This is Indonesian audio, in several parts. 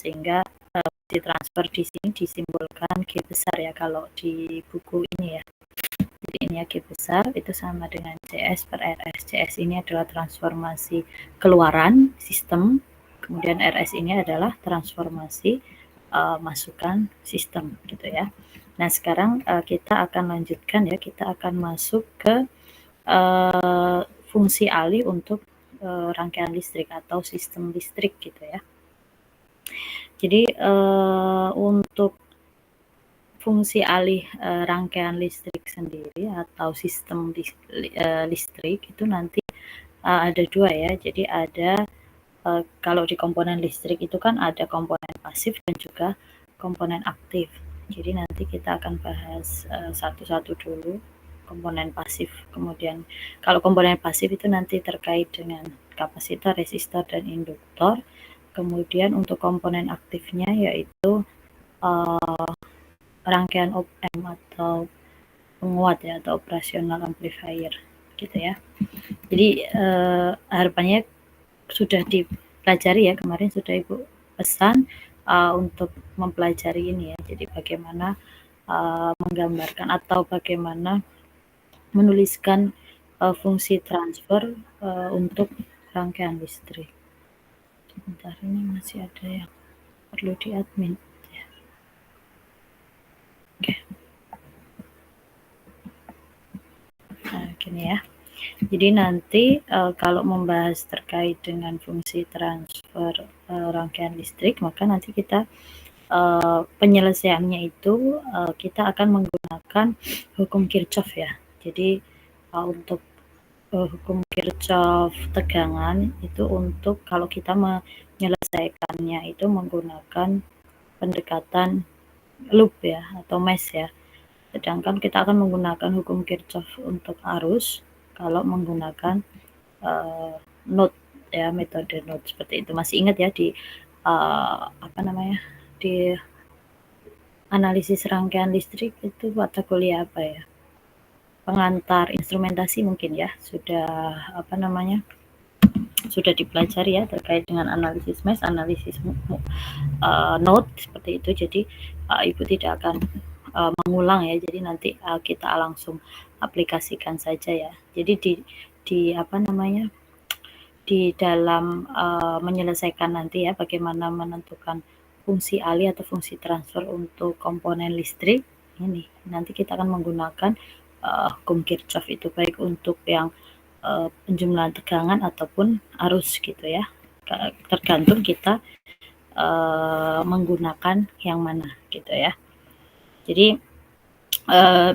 sehingga fungsi transfer di sini disimbolkan G besar ya kalau di buku ini ya. Jadi ini ya G besar itu sama dengan CS per RS. CS ini adalah transformasi keluaran sistem, kemudian RS ini adalah transformasi masukan sistem gitu ya. Nah sekarang kita akan lanjutkan ya, kita akan masuk ke fungsi alih untuk rangkaian listrik atau sistem listrik gitu ya. Jadi untuk fungsi alih rangkaian listrik sendiri atau sistem listrik itu nanti ada dua ya. Jadi ada kalau di komponen listrik itu kan ada komponen pasif dan juga komponen aktif. Jadi nanti kita akan bahas satu-satu dulu komponen pasif. Kemudian kalau komponen pasif itu nanti terkait dengan kapasitor, resistor, dan induktor. Kemudian untuk komponen aktifnya yaitu rangkaian op-amp atau penguat ya atau operasional amplifier gitu ya. Jadi harapannya sudah dipelajari ya, kemarin sudah Ibu pesan untuk mempelajari ini ya. Jadi bagaimana menggambarkan atau bagaimana menuliskan fungsi transfer untuk rangkaian listrik. Sebentar, ini masih ada yang perlu diadmin ya. Oke. Nah, gini ya. Jadi nanti kalau membahas terkait dengan fungsi transfer rangkaian listrik, maka nanti kita penyelesaiannya itu kita akan menggunakan hukum Kirchhoff ya. Jadi untuk hukum Kirchhoff tegangan itu untuk kalau kita menyelesaikannya itu menggunakan pendekatan loop ya atau mesh ya. Sedangkan kita akan menggunakan hukum Kirchhoff untuk arus kalau menggunakan node ya, metode node seperti itu. Masih ingat ya di di analisis rangkaian listrik itu mata kuliah apa ya? Pengantar instrumentasi mungkin ya, sudah sudah dipelajari ya terkait dengan analisis mesh, analisis node seperti itu. Jadi Ibu tidak akan mengulang ya. Jadi nanti kita langsung aplikasikan saja ya. Jadi di dalam menyelesaikan nanti ya bagaimana menentukan fungsi alih atau fungsi transfer untuk komponen listrik ini nanti kita akan menggunakan hukum Kirchhoff itu baik untuk yang penjumlahan tegangan ataupun arus gitu ya, tergantung kita menggunakan yang mana gitu ya. Jadi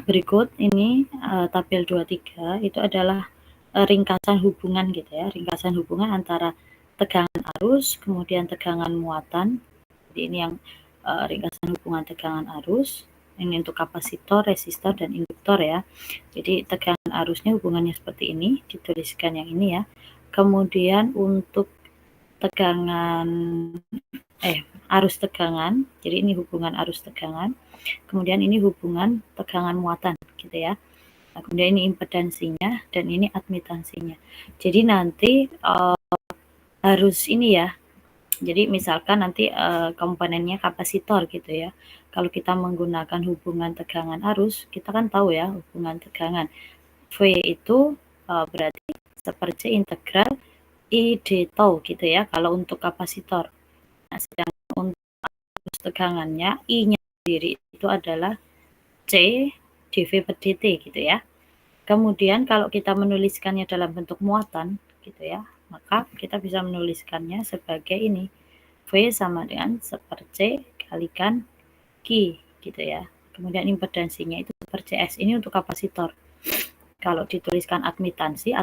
berikut ini tabel 23 itu adalah ringkasan hubungan gitu ya, ringkasan hubungan antara tegangan arus kemudian tegangan muatan. Jadi ini yang ringkasan hubungan tegangan arus, ini untuk kapasitor, resistor, dan induktor ya. Jadi tegangan arusnya hubungannya seperti ini, dituliskan yang ini ya. Kemudian untuk tegangan arus tegangan, jadi ini hubungan arus tegangan, kemudian ini hubungan tegangan muatan gitu ya. Nah, kemudian ini impedansinya dan ini admitansinya. Jadi nanti harus ini ya. Jadi misalkan nanti komponennya kapasitor gitu ya. Kalau kita menggunakan hubungan tegangan arus, kita kan tahu ya hubungan tegangan V itu berarti seperti integral I d tau gitu ya kalau untuk kapasitor. Nah, sedangkan untuk arus tegangannya I-nya sendiri itu adalah C dV per dt gitu ya. Kemudian kalau kita menuliskannya dalam bentuk muatan gitu ya, maka kita bisa menuliskannya sebagai ini. V sama dengan seperce kalikan Q gitu ya. Kemudian impedansinya itu seperti S. Ini untuk kapasitor. Kalau dituliskan admitansi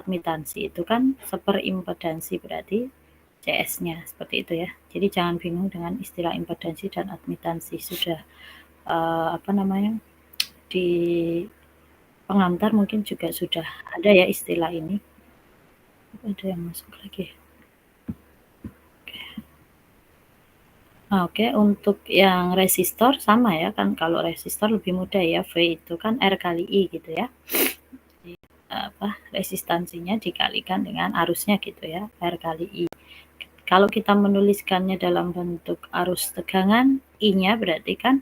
itu kan seperimpedansi berarti CS-nya seperti itu ya. Jadi jangan bingung dengan istilah impedansi dan admitansi. Sudah di pengantar mungkin juga sudah ada ya istilah ini. Ada yang masuk lagi. Oke, untuk yang resistor sama ya kan, kalau resistor lebih mudah ya, V itu kan R kali I gitu ya. Jadi, resistansinya dikalikan dengan arusnya gitu ya, R kali I. Kalau kita menuliskannya dalam bentuk arus tegangan, I-nya berarti kan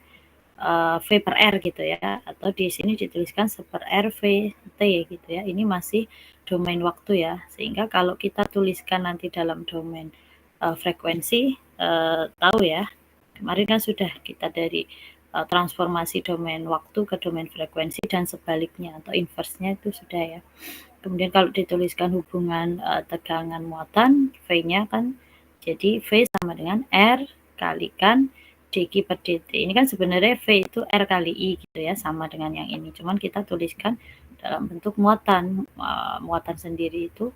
V per R gitu ya, atau di sini dituliskan seper R V T gitu ya. Ini masih domain waktu ya, sehingga kalau kita tuliskan nanti dalam domain frekuensi, tahu ya, kemarin kan sudah kita dari transformasi domain waktu ke domain frekuensi dan sebaliknya atau inverse-nya itu sudah ya. Kemudian kalau dituliskan hubungan tegangan muatan, V-nya kan jadi V sama dengan R kalikan dq per dt. Ini kan sebenarnya V itu R kali I gitu ya, sama dengan yang ini. Cuman kita tuliskan dalam bentuk muatan. Muatan sendiri itu,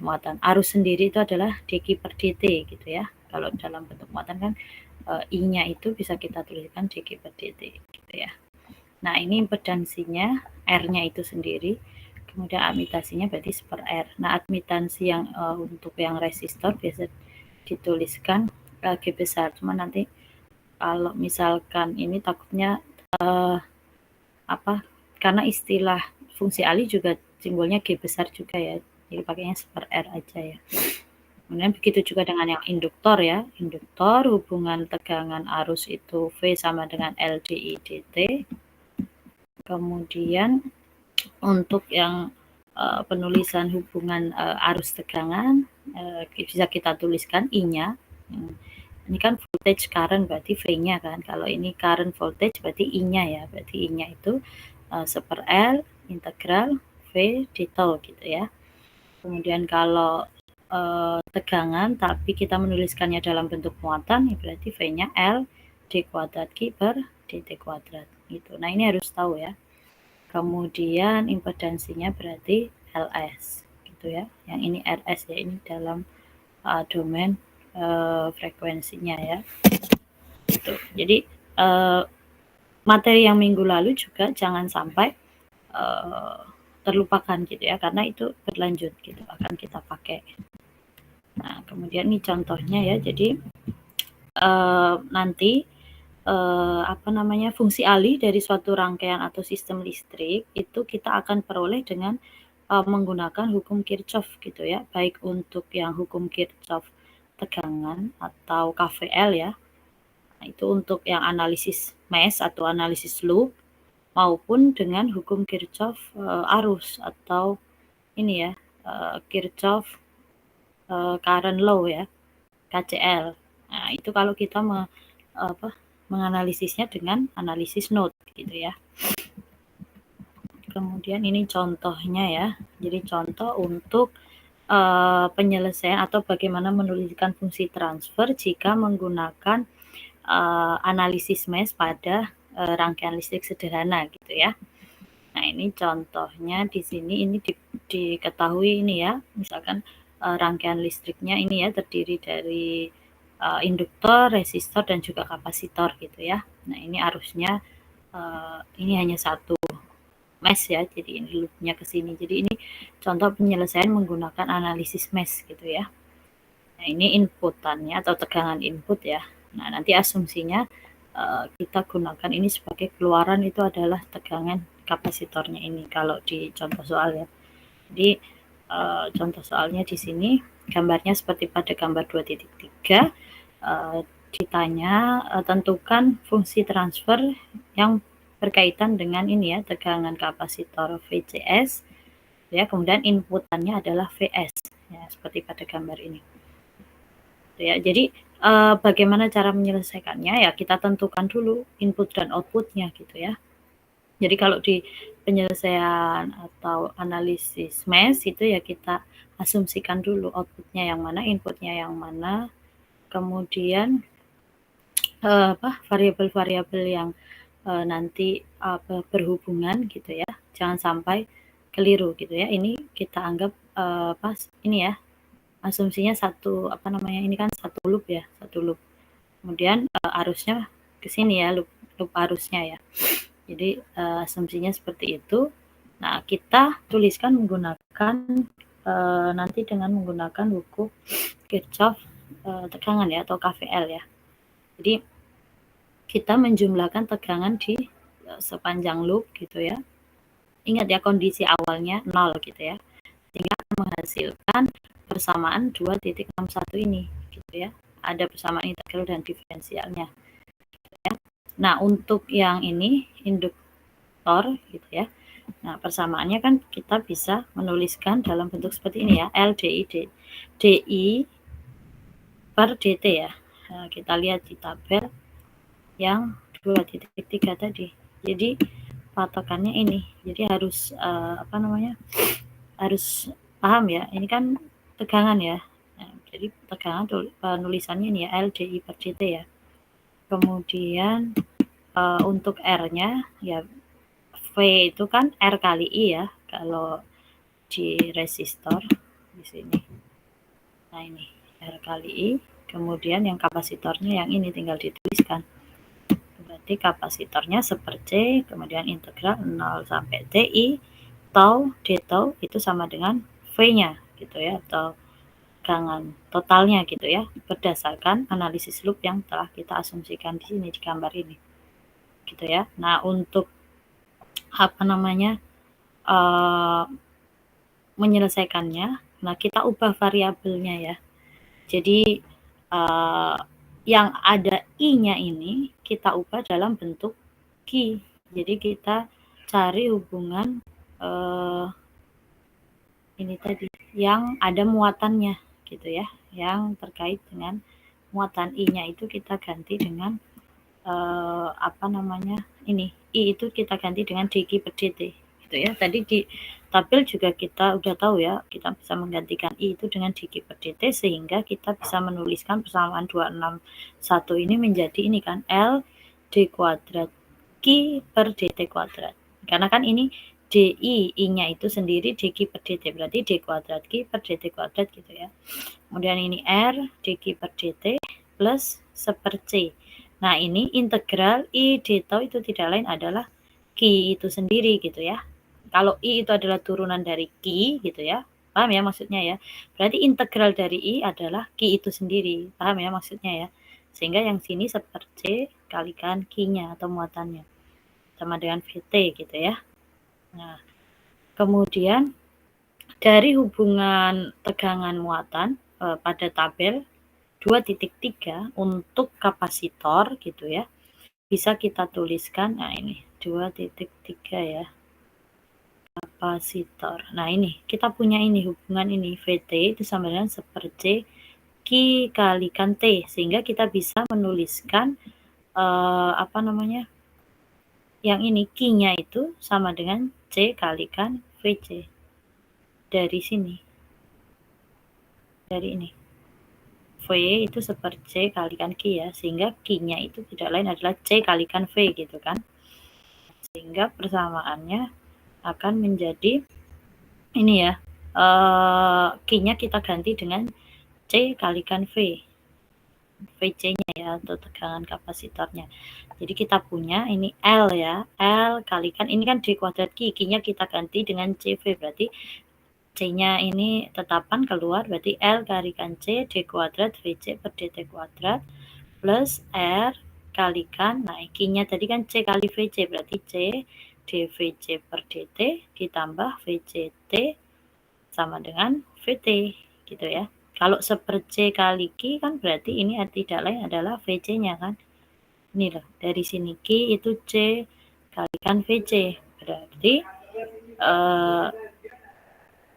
muatan arus sendiri itu adalah dq per dt gitu ya. Kalau dalam bentuk muatan kan I-nya itu bisa kita tuliskan dq per dt gitu ya. Nah, ini impedansinya, R-nya itu sendiri. Kemudian admitansinya berarti seper R. Nah, admitansi yang untuk yang resistor biasa dituliskan G besar. Cuma nanti kalau misalkan ini takutnya karena istilah fungsi alih juga simbolnya G besar juga ya. Jadi pakainya seper R aja ya. Kemudian begitu juga dengan yang induktor ya. Induktor hubungan tegangan arus itu V sama dengan L dI dt. Kemudian untuk yang penulisan hubungan arus tegangan bisa kita tuliskan I-nya. Ini kan voltage current berarti V-nya kan. Kalau ini current voltage berarti I-nya ya. Berarti I-nya itu seper L integral V d tau gitu ya. Kemudian kalau tegangan tapi kita menuliskannya dalam bentuk muatan, ya berarti V-nya L d kuadrat Q per dt kuadrat gitu. Nah, ini harus tahu ya. Kemudian impedansinya berarti LS gitu ya. Yang ini RS ya, ini dalam domain frekuensinya ya. Gitu. Jadi materi yang minggu lalu juga jangan sampai terlupakan gitu ya, karena itu berlanjut gitu akan kita pakai. Nah, kemudian ini contohnya ya. Jadi nanti fungsi alih dari suatu rangkaian atau sistem listrik itu kita akan peroleh dengan menggunakan hukum Kirchhoff gitu ya, baik untuk yang hukum Kirchhoff tegangan atau KVL ya. Nah, itu untuk yang analisis mesh atau analisis loop, maupun dengan hukum Kirchhoff arus atau ini ya, Kirchhoff current law ya, KCL. Nah, itu kalau kita menganalisisnya dengan analisis node gitu ya. Kemudian ini contohnya ya. Jadi contoh untuk penyelesaian atau bagaimana menuliskan fungsi transfer jika menggunakan analisis mesh pada rangkaian listrik sederhana gitu ya. Nah, ini contohnya di sini ini diketahui ini ya. Misalkan rangkaian listriknya ini ya terdiri dari induktor, resistor, dan juga kapasitor gitu ya. Nah, ini arusnya ini hanya satu mesh ya, jadi ini loopnya ke sini. Jadi ini contoh penyelesaian menggunakan analisis mesh gitu ya. Nah, ini inputannya atau tegangan input ya. Nah, nanti asumsinya kita gunakan ini sebagai keluaran itu adalah tegangan kapasitornya ini kalau di contoh soal ya. Jadi contoh soalnya di sini gambarnya seperti pada gambar 2.3. Ditanya tentukan fungsi transfer yang berkaitan dengan ini ya, tegangan kapasitor VCS ya, kemudian inputannya adalah VS ya, seperti pada gambar ini ya. Jadi bagaimana cara menyelesaikannya ya, kita tentukan dulu input dan outputnya gitu ya. Jadi kalau di penyelesaian atau analisis mesh itu ya kita asumsikan dulu outputnya yang mana, inputnya yang mana, kemudian variabel-variabel yang nanti berhubungan gitu ya, jangan sampai keliru gitu ya. Ini kita anggap ini ya, asumsinya satu ini kan satu loop ya, satu loop. Kemudian arusnya ke sini ya, loop arusnya ya. Jadi asumsinya seperti itu. Nah, kita tuliskan menggunakan nanti dengan menggunakan hukum Kirchhoff tegangan ya, atau KVL ya. Jadi kita menjumlahkan tegangan di sepanjang loop gitu ya. Ingat ya, kondisi awalnya 0 gitu ya. Sehingga menghasilkan persamaan 2.61 ini gitu ya. Ada persamaan integral dan diferensialnya. Ya. Nah, untuk yang ini induktor gitu ya. Nah, persamaannya kan kita bisa menuliskan dalam bentuk seperti ini ya, L DI per dt ya. Nah, kita lihat di tabel yang 2.3 tadi. Jadi patokannya ini. Jadi harus harus paham ya. Ini kan tegangan ya. Nah, jadi tegangan penulisannya ini ya L DI per dt ya. Kemudian untuk R-nya ya V itu kan R kali I ya kalau di resistor di sini. Nah, ini R kali I. Kemudian yang kapasitornya yang ini tinggal dituliskan. Berarti kapasitornya seper C, kemudian integral 0 sampai TI tau D tau itu sama dengan V-nya gitu ya, atau tegangan totalnya gitu ya, berdasarkan analisis loop yang telah kita asumsikan di sini di gambar ini. Gitu ya. Nah, untuk menyelesaikannya, nah kita ubah variabelnya ya. Jadi yang ada I-nya ini kita ubah dalam bentuk Q. Jadi kita cari hubungan ini tadi yang ada muatannya gitu ya, yang terkait dengan muatan I-nya itu kita ganti dengan ini I itu kita ganti dengan dq per dt gitu ya. Tadi di tabel juga kita udah tahu ya, kita bisa menggantikan I itu dengan dq per dt sehingga kita bisa menuliskan persamaan 261 ini menjadi ini kan L d kuadrat Q per dt kuadrat. Karena kan ini DI, I-nya itu sendiri dq per dt, berarti d kuadrat Q per dt kuadrat gitu ya. Kemudian ini R dq per dt plus seper C. Nah, ini integral I d tau itu tidak lain adalah Q itu sendiri gitu ya. Kalau I itu adalah turunan dari Q gitu ya. Paham ya maksudnya ya? Berarti integral dari I adalah Q itu sendiri. Paham ya maksudnya ya? Sehingga yang sini seper C kalikan Q-nya atau muatannya. Sama dengan VT gitu ya. Nah, kemudian dari hubungan tegangan muatan pada tabel 2.3 untuk kapasitor gitu ya, bisa kita tuliskan, nah ini 2.3 ya, kapasitor. Nah, ini kita punya ini hubungan ini VT itu sama dengan seper C Q kalikan T, sehingga kita bisa menuliskan yang ini Q-nya itu sama dengan C kalikan VC dari sini, dari ini V itu seper C kalikan Q ya, sehingga Q-nya itu tidak lain adalah C kalikan V gitu kan, sehingga persamaannya akan menjadi ini ya, Q-nya kita ganti dengan C kalikan V, VC-nya ya, atau tegangan kapasitornya. Jadi kita punya ini L ya, L kalikan ini kan D kuadrat Q, Q-nya kita ganti dengan CV, berarti C-nya ini tetapan keluar, berarti L kalikan C D kuadrat VC per dt kuadrat plus R kalikan, nah Q-nya tadi kan C kali VC, berarti C dVC per dt ditambah VCT sama dengan VT gitu ya. Kalau seper C kali Q kan berarti ini tidak lain adalah VC-nya kan. Ini loh, dari sini Q itu C kalikan VC. Berarti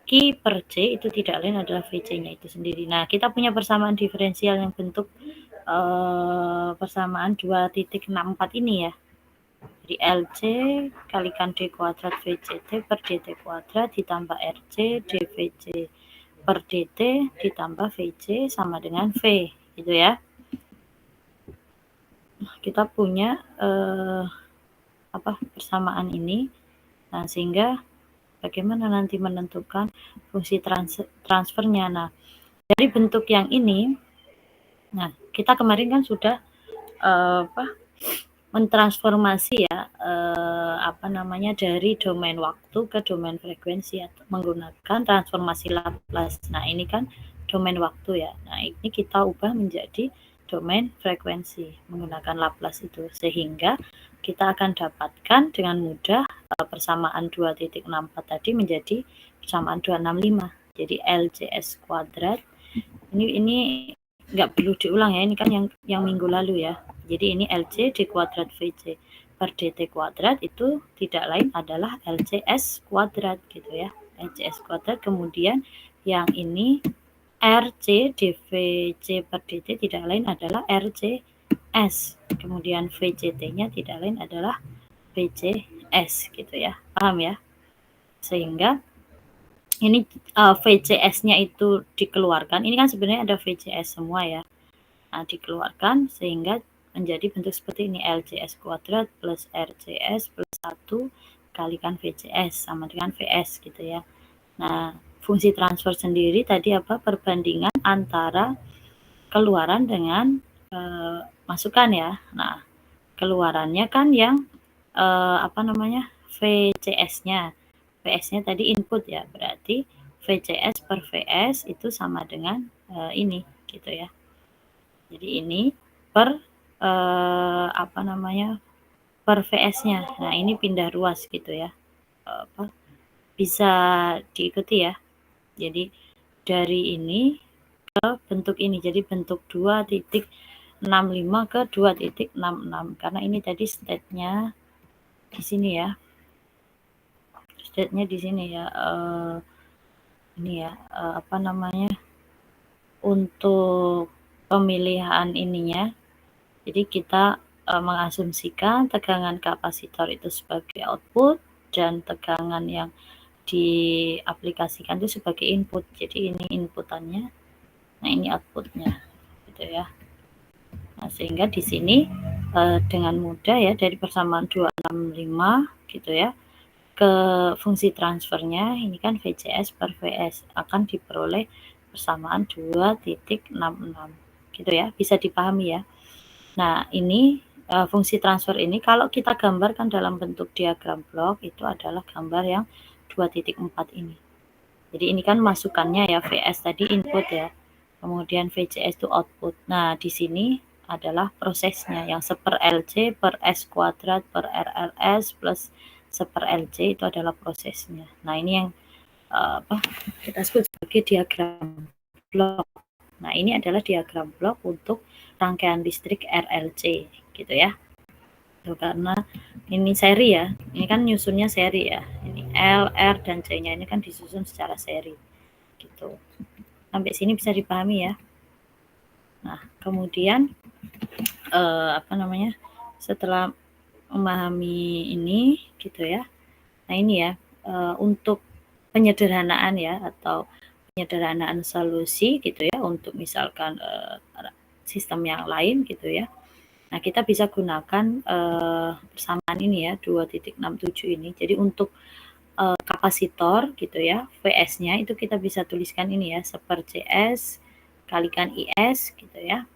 Q per C itu tidak lain adalah VC-nya itu sendiri. Nah, kita punya persamaan diferensial yang bentuk persamaan 2.64 ini ya. Jadi LC kalikan D kuadrat VCT per dt kuadrat ditambah RC dVC per dt ditambah VC sama dengan V gitu ya. Kita punya persamaan ini. Nah, sehingga bagaimana nanti menentukan fungsi transfernya. Nah, dari bentuk yang ini, nah kita kemarin kan sudah mentransformasi ya dari domain waktu ke domain frekuensi atau menggunakan transformasi Laplace. Nah, ini kan domain waktu ya. Nah, ini kita ubah menjadi domain frekuensi menggunakan Laplace itu, sehingga kita akan dapatkan dengan mudah persamaan 2.64 tadi menjadi persamaan 265. Jadi LCS kuadrat ini nggak perlu diulang ya, ini kan yang minggu lalu ya. Jadi ini LC D kuadrat VC per DT kuadrat itu tidak lain adalah LCS kuadrat gitu ya. LCS kuadrat, kemudian yang ini RC DVC per DT tidak lain adalah RCS, kemudian VCT-nya tidak lain adalah VCS gitu ya, paham ya? Sehingga ini VCS-nya itu dikeluarkan, ini kan sebenarnya ada VCS semua ya. Nah, dikeluarkan sehingga menjadi bentuk seperti ini, LCS kuadrat plus RCS plus 1 kalikan VCS sama dengan VS gitu ya. Nah, fungsi transfer sendiri tadi apa? Perbandingan antara keluaran dengan masukan ya. Nah, keluarannya kan yang VCS-nya. VS-nya tadi input ya, berarti VCS per VS itu sama dengan ini gitu ya. Jadi ini per per VS-nya. Nah, ini pindah ruas gitu ya. Bisa diikuti ya. Jadi dari ini ke bentuk ini. Jadi bentuk 2.65 ke 2.66 karena ini tadi state-nya di sini ya. State-nya di sini ya. Ini ya, untuk pemilihan ininya. Jadi kita mengasumsikan tegangan kapasitor itu sebagai output dan tegangan yang diaplikasikan itu sebagai input. Jadi ini inputannya, nah ini outputnya, gitu ya. Nah, sehingga di sini dengan mudah ya dari persamaan 265 gitu ya ke fungsi transfernya ini kan VCS per VS akan diperoleh persamaan 2.66 gitu ya, bisa dipahami ya. Nah, ini fungsi transfer ini kalau kita gambarkan dalam bentuk diagram blok itu adalah gambar yang 2.4 ini. Jadi ini kan masukannya ya, VS tadi input ya, kemudian VCS itu output. Nah, di sini adalah prosesnya yang seper LC per S kuadrat per RRS plus seper LC itu adalah prosesnya. Nah, ini yang kita sebut sebagai diagram blok. Nah, ini adalah diagram blok untuk rangkaian listrik RLC gitu ya. Tuh, karena ini seri ya. Ini kan nyusunnya seri ya. Ini L, R dan C-nya ini kan disusun secara seri. Gitu. Sampai sini bisa dipahami ya. Nah, kemudian setelah memahami ini gitu ya. Nah, ini ya untuk penyederhanaan ya atau penyederhanaan solusi gitu ya untuk misalkan sistem yang lain gitu ya. Nah, kita bisa gunakan persamaan ini ya 2.67 ini. Jadi untuk kapasitor gitu ya, VS-nya itu kita bisa tuliskan ini ya, seper CS kalikan IS gitu ya.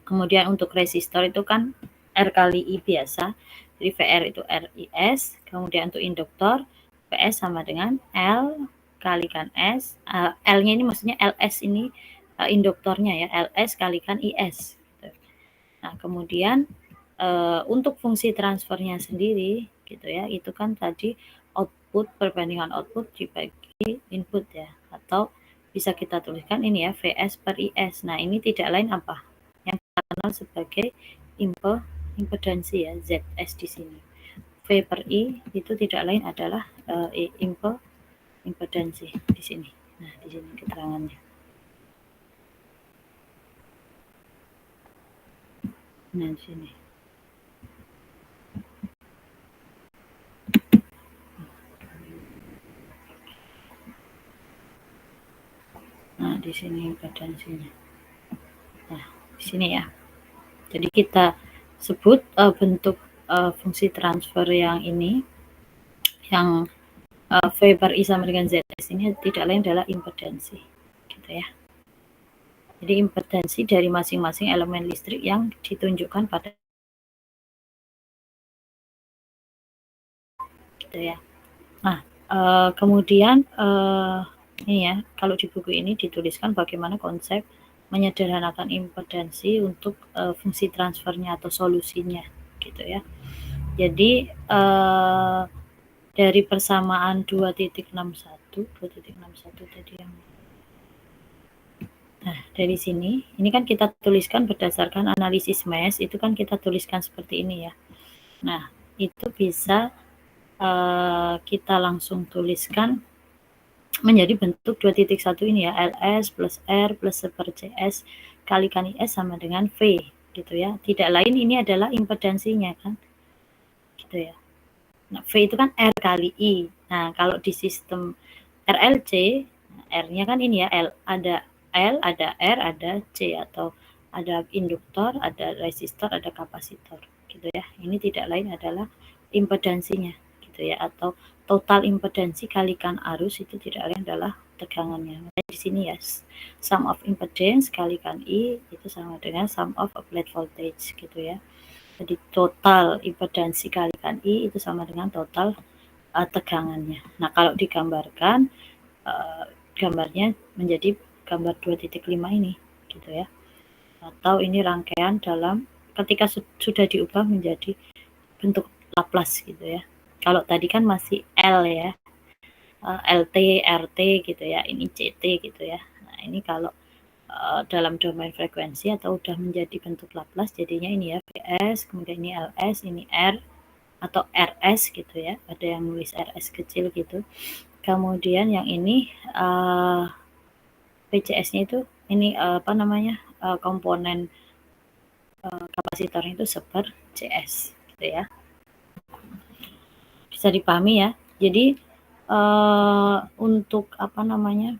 Kemudian untuk resistor itu kan R kali I biasa, jadi VR itu RIS. Kemudian untuk induktor PS sama dengan L kalikan S. L-nya ini maksudnya LS ini induktornya ya, LS kalikan IS. Gitu. Nah, kemudian untuk fungsi transfernya sendiri gitu ya, itu kan tadi output perbandingan output dibagi input ya, atau bisa kita tuliskan ini ya VS per IS. Nah, ini tidak lain apa? Yang kita kenal sebagai impedansi ya, ZS di sini. V per I itu tidak lain adalah impedansi di sini. Nah, di sini keterangannya. Nah, di sini. Nah, di sini impedansinya. Nah, di sini ya. Jadi kita sebut bentuk fungsi transfer yang ini, yang V per I sama dengan ZS ini tidak lain adalah impedansi, gitu ya. Jadi impedansi dari masing-masing elemen listrik yang ditunjukkan pada gitu ya. Nah, kemudian ini ya, kalau di buku ini dituliskan bagaimana konsep menyederhanakan impedansi untuk fungsi transfernya atau solusinya, gitu ya. Jadi dari persamaan 2.61 2.61 tadi yang. Nah, dari sini, ini kan kita tuliskan berdasarkan analisis MES, itu kan kita tuliskan seperti ini ya. Nah, itu bisa kita langsung tuliskan menjadi bentuk 2.1 ini ya, LS plus R plus seper CS kalikan IS sama dengan V gitu ya. Tidak lain ini adalah impedansinya kan, gitu ya. Nah, V itu kan R kali I. Nah, kalau di sistem RLC, R-nya kan ini ya, ada L, ada R, ada C, atau ada induktor, ada resistor, ada kapasitor gitu ya. Ini tidak lain adalah impedansinya gitu ya, atau total impedansi kalikan arus itu tidak lain adalah tegangannya. Nah, di sini ya, sum of impedance kalikan I itu sama dengan sum of applied voltage gitu ya. Jadi total impedansi kalikan I itu sama dengan total tegangannya. Nah, kalau digambarkan gambarnya menjadi gambar 2.5 ini gitu ya. Atau ini rangkaian dalam ketika sudah diubah menjadi bentuk Laplace gitu ya. Kalau tadi kan masih L ya, LT, RT gitu ya, ini CT gitu ya. Nah, ini kalau dalam domain frekuensi atau udah menjadi bentuk Laplace jadinya ini ya, VS, kemudian ini LS, ini R atau RS gitu ya. Ada yang nulis RS kecil gitu. Kemudian yang ini PCS-nya itu ini apa namanya, komponen kapasitornya itu seper CS gitu ya. Bisa dipahami ya. Jadi untuk apa namanya,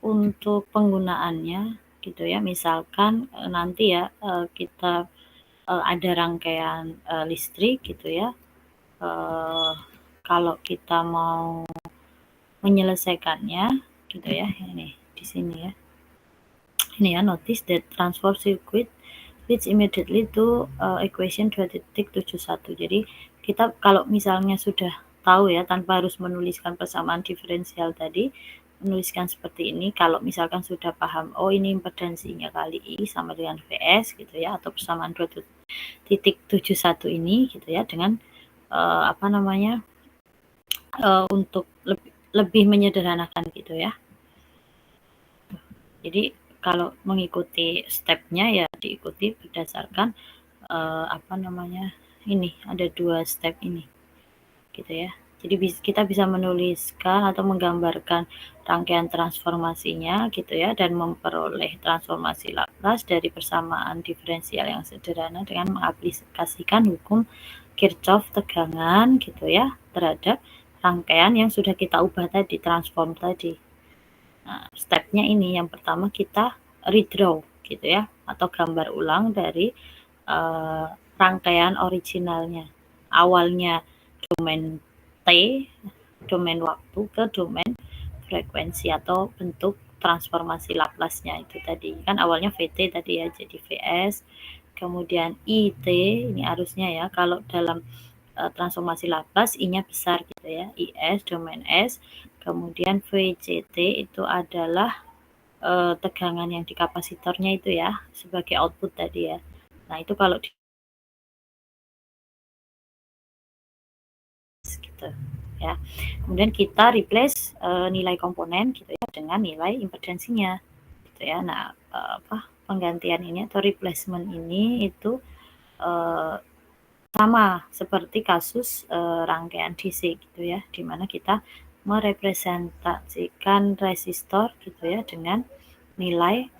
untuk penggunaannya gitu ya, misalkan nanti ya kita ada rangkaian listrik gitu ya, kalau kita mau menyelesaikannya gitu ya, ini di sini ya, ini ya, notice that transfer circuit leads immediately to equation 2.71. Jadi kita kalau misalnya sudah tahu ya, tanpa harus menuliskan persamaan diferensial tadi, menuliskan seperti ini, kalau misalkan sudah paham, oh ini impedansinya kali I sama dengan VS gitu ya, atau persamaan 2.71 ini gitu ya, dengan apa namanya, untuk lebih menyederhanakan gitu ya. Jadi kalau mengikuti stepnya ya diikuti berdasarkan apa namanya, ini ada 2 step ini gitu ya. Jadi kita bisa menuliskan atau menggambarkan rangkaian transformasinya gitu ya, dan memperoleh transformasi Laplace dari persamaan diferensial yang sederhana dengan mengaplikasikan hukum Kirchhoff tegangan gitu ya terhadap rangkaian yang sudah kita ubah tadi, transform tadi. Nah, stepnya ini yang pertama kita redraw gitu ya, atau gambar ulang dari rangkaian originalnya. Awalnya domain T, domain waktu, ke domain frekuensi atau bentuk transformasi Laplace-nya itu tadi. Kan awalnya VT tadi ya, jadi VS, kemudian IT, ini arusnya ya, kalau dalam transformasi Laplace I-nya besar gitu ya, IS, domain S, kemudian VCT itu adalah tegangan yang di kapasitornya itu ya, sebagai output tadi ya. Nah, itu kalau gitu ya. Kemudian kita replace nilai komponen gitu ya dengan nilai impedansinya gitu ya. Nah, penggantian ini atau replacement ini itu sama seperti kasus rangkaian DC gitu ya, di mana kita merepresentasikan resistor gitu ya dengan nilai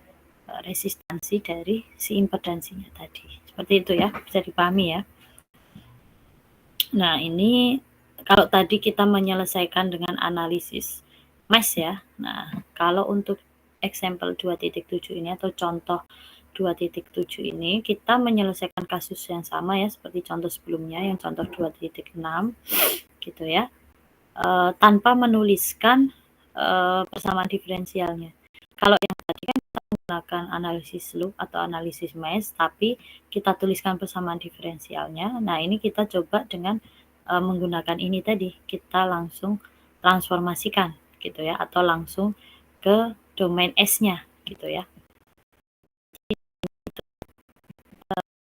resistansi dari si impedansinya tadi. Seperti itu ya, bisa dipahami ya. Nah, ini kalau tadi kita menyelesaikan dengan analisis MES ya. Nah, kalau untuk example 2.7 ini atau contoh 2.7 ini, kita menyelesaikan kasus yang sama ya, seperti contoh sebelumnya yang contoh 2.6 gitu ya, tanpa menuliskan persamaan diferensialnya. Kalau yang tadi kan kita menggunakan analisis loop atau analisis MES, tapi kita tuliskan persamaan diferensialnya. Nah, ini kita coba dengan menggunakan ini tadi, kita langsung transformasikan gitu ya, atau langsung ke domain S-nya gitu ya.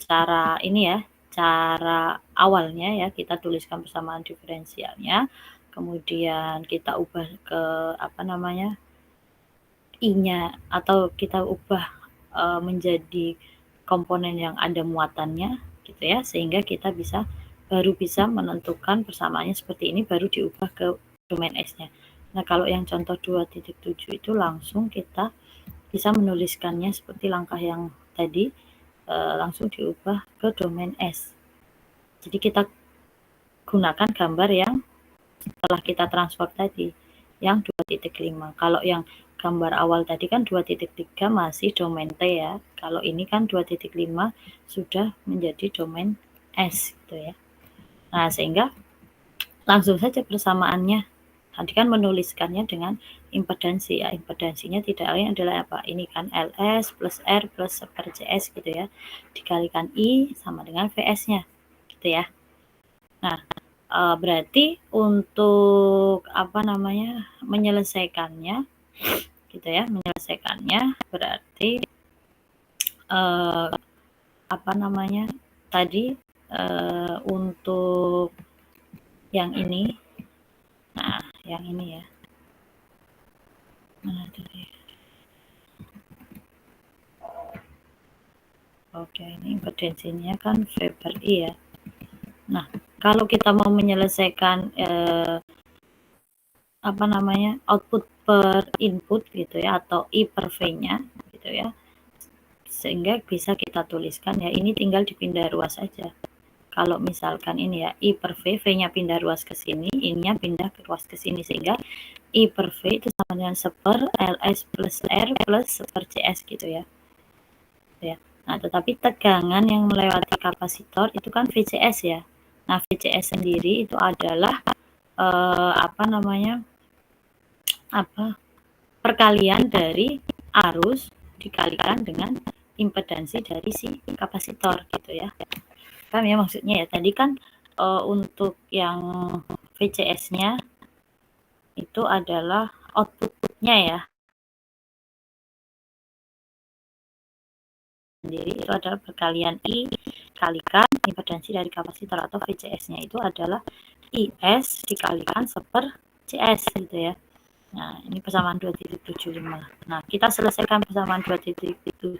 Cara ini ya, cara awalnya ya, kita tuliskan persamaan diferensialnya, kemudian kita ubah ke I-nya, atau kita ubah menjadi komponen yang ada muatannya gitu ya, sehingga kita baru bisa menentukan persamaannya seperti ini, baru diubah ke domain S-nya. Nah, kalau yang contoh 2.7 itu langsung kita bisa menuliskannya seperti langkah yang tadi, langsung diubah ke domain S. Jadi kita gunakan gambar yang setelah kita transfer tadi, yang 2.5. Kalau yang gambar awal tadi kan 2.3 masih domain T ya. Kalau ini kan 2.5 sudah menjadi domain S gitu ya. Nah, sehingga langsung saja persamaannya. Tadi kan menuliskannya dengan impedansi ya. Impedansinya tidak lain adalah apa? Ini kan LS plus R plus per CS gitu ya. Dikalikan I sama dengan VS-nya gitu ya. Nah, berarti untuk menyelesaikannya gitu ya, berarti tadi untuk yang ini, nah yang ini ya, mana tadi? Oke, ini impedansinya kan V per I ya. Nah, kalau kita mau menyelesaikan output per input gitu ya, atau I per V-nya gitu ya, sehingga bisa kita tuliskan ya, ini tinggal dipindah ruas saja. Kalau misalkan ini ya, I per V, V-nya pindah ruas ke sini, I-nya pindah ke ruas ke sini, sehingga I per V itu sama dengan seper LS plus R plus seper CS gitu ya. Nah, tetapi tegangan yang melewati kapasitor itu kan VCS ya. Nah, VCS sendiri itu adalah perkalian dari arus dikalikan dengan impedansi dari si kapasitor gitu ya. Paham ya maksudnya ya? Tadi kan untuk yang VCS-nya itu adalah output-nya ya. Sendiri itu adalah perkalian I kalikan impedansi dari kapasitor, atau VCS-nya itu adalah IS dikalikan seper CS gitu ya. Nah, ini persamaan 2.75. Nah, kita selesaikan persamaan 2.75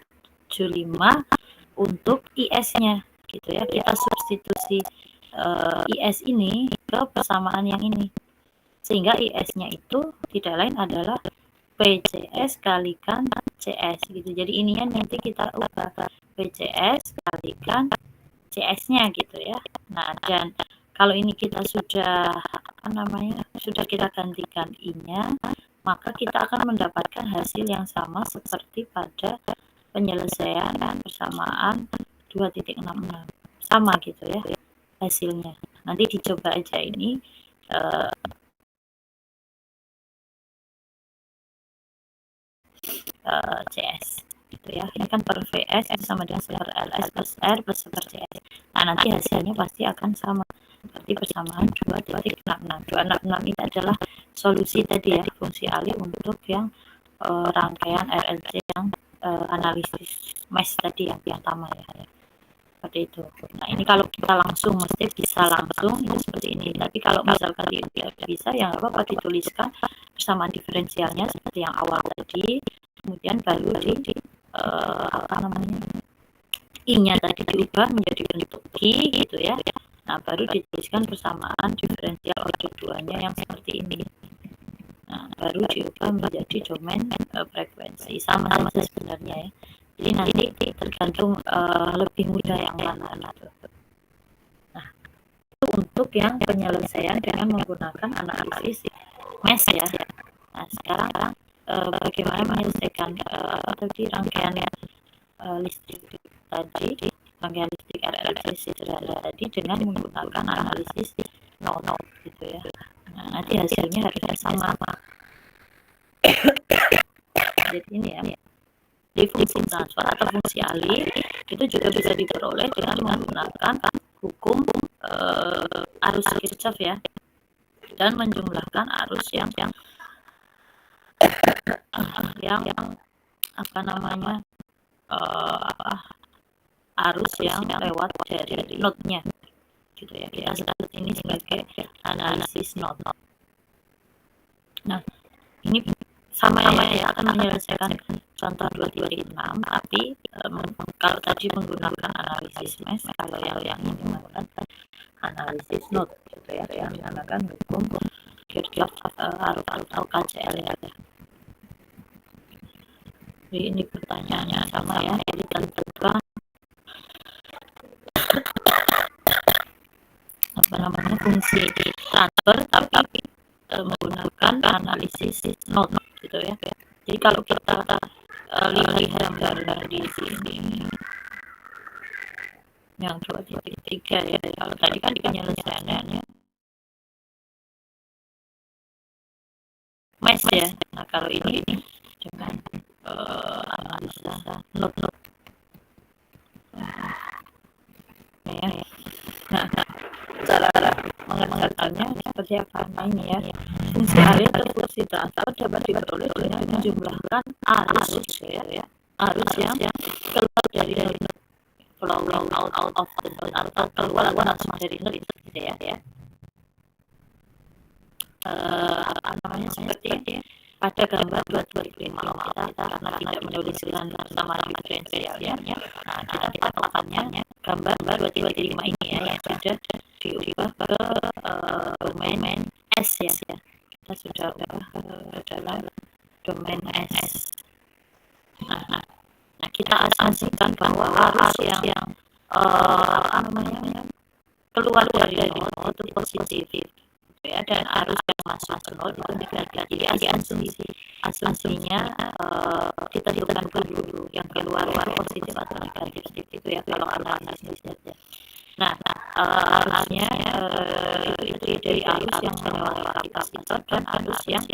untuk IS-nya gitu ya. Kita substitusi IS ini ke persamaan yang ini, sehingga IS-nya itu tidak lain adalah PCS kalikan CS gitu. Jadi ininya nanti kita ubah PCS kalikan CS-nya gitu ya. Nah, dan kalau ini kita sudah sudah kita gantikan I-nya, maka kita akan mendapatkan hasil yang sama seperti pada penyelesaian persamaan 2.66. Sama gitu ya hasilnya. Nanti dicoba aja ini CS gitu ya. Ini kan per VS itu sama dengan per LS plus R plus per CS. Nah, nanti hasilnya pasti akan sama. Berarti persamaan 2.66. 266 ini adalah solusi tadi ya, fungsi alih untuk yang rangkaian RLC yang analisis mesh tadi yang pertama ya. Seperti itu. Nah, ini kalau kita langsung mesti bisa langsung itu seperti ini. Tapi kalau misalkan tidak bisa, ya nggak apa-apa, dituliskan persamaan diferensialnya seperti yang awal tadi, kemudian baru I-nya tadi diubah menjadi bentuk Q gitu ya. Nah, baru dituliskan persamaan diferensial order 2-nya yang seperti ini. Nah, baru diubah menjadi domain frekuensi. Sama saja sebenarnya ya. Jadi nanti tergantung lebih mudah yang mana. Nah, itu untuk yang penyelesaian dengan menggunakan analisis mesh ya. Nah, sekarang bagaimana menyelesaikan rangkaian listrik tadi, rangkaian listrik RLC sederhana tadi dengan menggunakan analisis node gitu ya. Nah, nanti hasilnya harusnya sama. Jadi ini ya, di fungsi transfer atau fungsi alih itu juga bisa diperoleh dengan menggunakan hukum arus Kirchhoff ya, dan menjumlahkan arus yang arus yang lewat dari node-nya gitu ya. Kita sebut ini sebagai analisis node. Nah, ini sama ya akan menyelesaikan contoh 236, tapi kalau tadi menggunakan analisis MES, kalau yang ini menggunakan analisis node gitu ya, yang menggunakan hukum Kirchhoff arus atau KCL ya. Jadi ini pertanyaannya sama ya, jadi tentukan fungsi transfer tapi menggunakan analisis node gitu ya. Jadi kalau kita lihat gambar di sini yang 2.3 ya, kalau tadi kan penyelesaiannya MES ya. Nah kalau ini dengan analisa node ya. Nah, cara mengerjakannya seperti apa? Nah ini ya, fungsi alih atau fungsi transfer dapat diperoleh dengan menjumlahkan arus gitu ya, arus yang keluar dari node, flow out of the node atau keluar langsung dari node gitu ya. Apa namanya, seperti pada gambar 225 kita karena tidak menuliskan sama diferensialnya. Nah kita patokannya gambar 225 ini ya, yang sudah diubah ke domain S ya. Kita sudah ubah ke dalam domain S. Nah kita asumsikan bahwa arus yang apa namanya keluar dari node itu positif ya, dan arus yang masuk ke node itu negatif. Jadi asumsinya kita tentukan dulu yang keluar positif atau negatif itu ya kalau analisis saja. Nah arusnya itu dari arus yang melewati kapasitor dan arus yang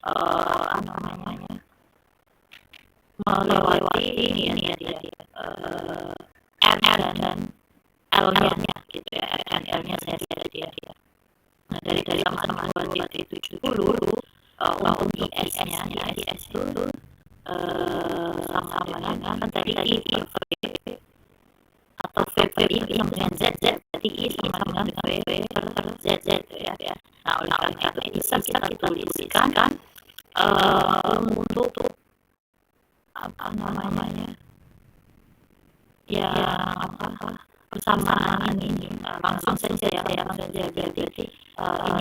apa namanya melewati ini ya R dan L-nya gitu ya, R dan L-nya saya dia. Nah dari sama-sama 270 untuk IS-nya itu sama dengan kan tadi I atau V sama dengan ZZ, berarti I sama dengan V per ZZ ya. Nah oleh karena itu bisa kita tuliskan untuk apa namanya ya persamaan ini langsung saja ya, berarti ini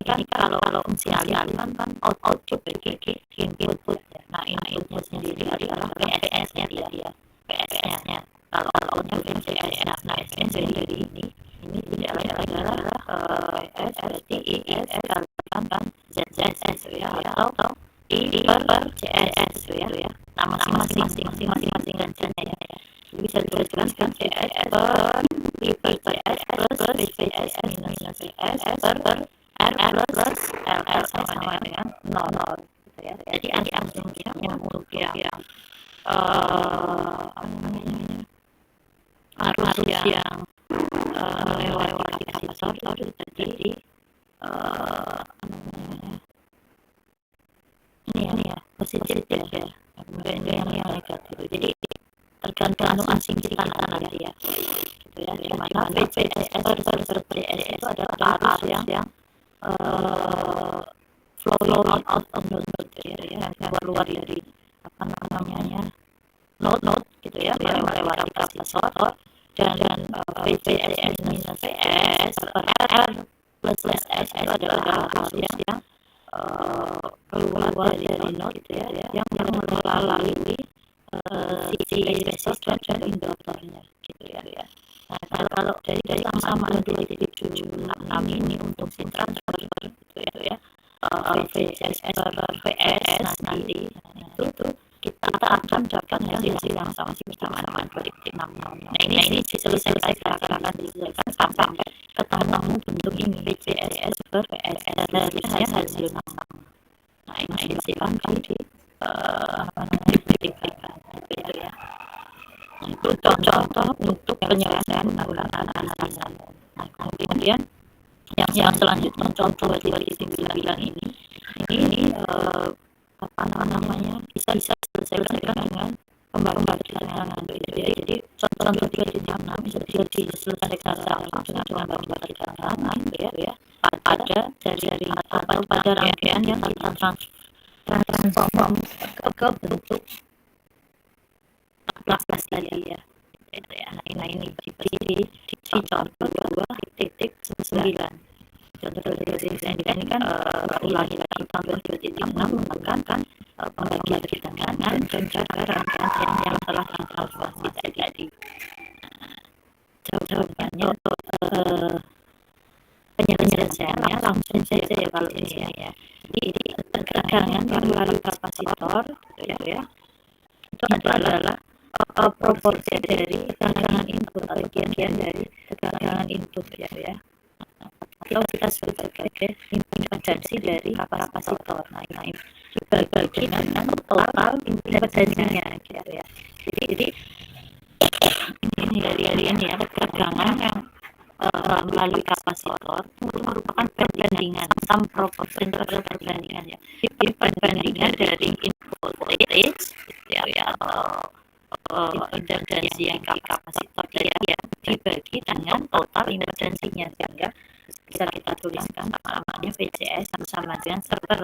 kan kalau fungsi alih kan output bagi input ya. Nah inputnya sendiri adalah PSS-nya dia, PSS-nya. Kalau outputnya PSS, nah PSS dari ini tidak lain adalah PS berarti IS kalikan ZZS ya, atau I per CSS ya. Nah masing-masing gantiannya ya. Bisa dituliskan CS per I per CS plus VCS minus CS per R plus LL sama dengan 0 gitu ya. Jadi asumsinya untuk yang apa namanya arus yang melewati kapasitor itu jadi ini ya positif ya, kemudian yang negatif. Jadi tergantung asumsikan nanti ya. Ya, di mana VCS per CS itu adalah arus yang flow out of node ya, yang keluar dari apa namanya node gitu ya, melewati kapasitor, dan VCS minus CS per R plus S itu adalah arus yang keluar dari node gitu ya, yang melalui si resistor dan induktornya gitu ya. Nah kalau dari sama 2.76 ini untuk sin transfer gitu ya, VCS per VS nanti itu kita akan dapat hasil yang sama 2.66. Nah ini diselesaikan akan diselesaikan sampai ketemu bentuk ini VCS per VS harusnya hasil sama. Nah ini disimpan di apa namanya gitu ya. Itu contoh untuk penyelesaian menggunakan analisa. Nah kemudian yang selanjutnya contoh 2.9 ini apa namanya bisa diselesaikan dengan pembagian ketegangan gitu ya. Jadi contoh 2.6 bisa diselesaikan dengan pembagian ketegangan gitu ya pada jaring atau pada rangkaian yang kita transform ke bentuk plus tadi ya. Nah ini di contoh 2.9. Contoh 2.9 ini kan ulangi lagi tahun 2.6 menggunakan pembagian ketegangan dan cara rangkaian yang telah transformasi tadi. Jawabannya penyelesaiannya langsung saja ya kalau ini ya. Jadi tegangan yang melalui kapasitor ya itu adalah proporsi dari tegangan input atau bagian dari tegangan input ya. Atau kita sebut sebagai impedansi dari kapasitor. Nah ini dibagi dengan total impedansinya gitu ya. Jadi ini dari ini ya, tegangan yang melalui kapasitor merupakan perbandingan sum proportion terhadap perbandingan ya. Ini perbandingan dari input voltage ya atau impedansi yang di kapasitor ya dibagi dengan total impedansinya, sehingga bisa kita tuliskan namanya VCS sama dengan server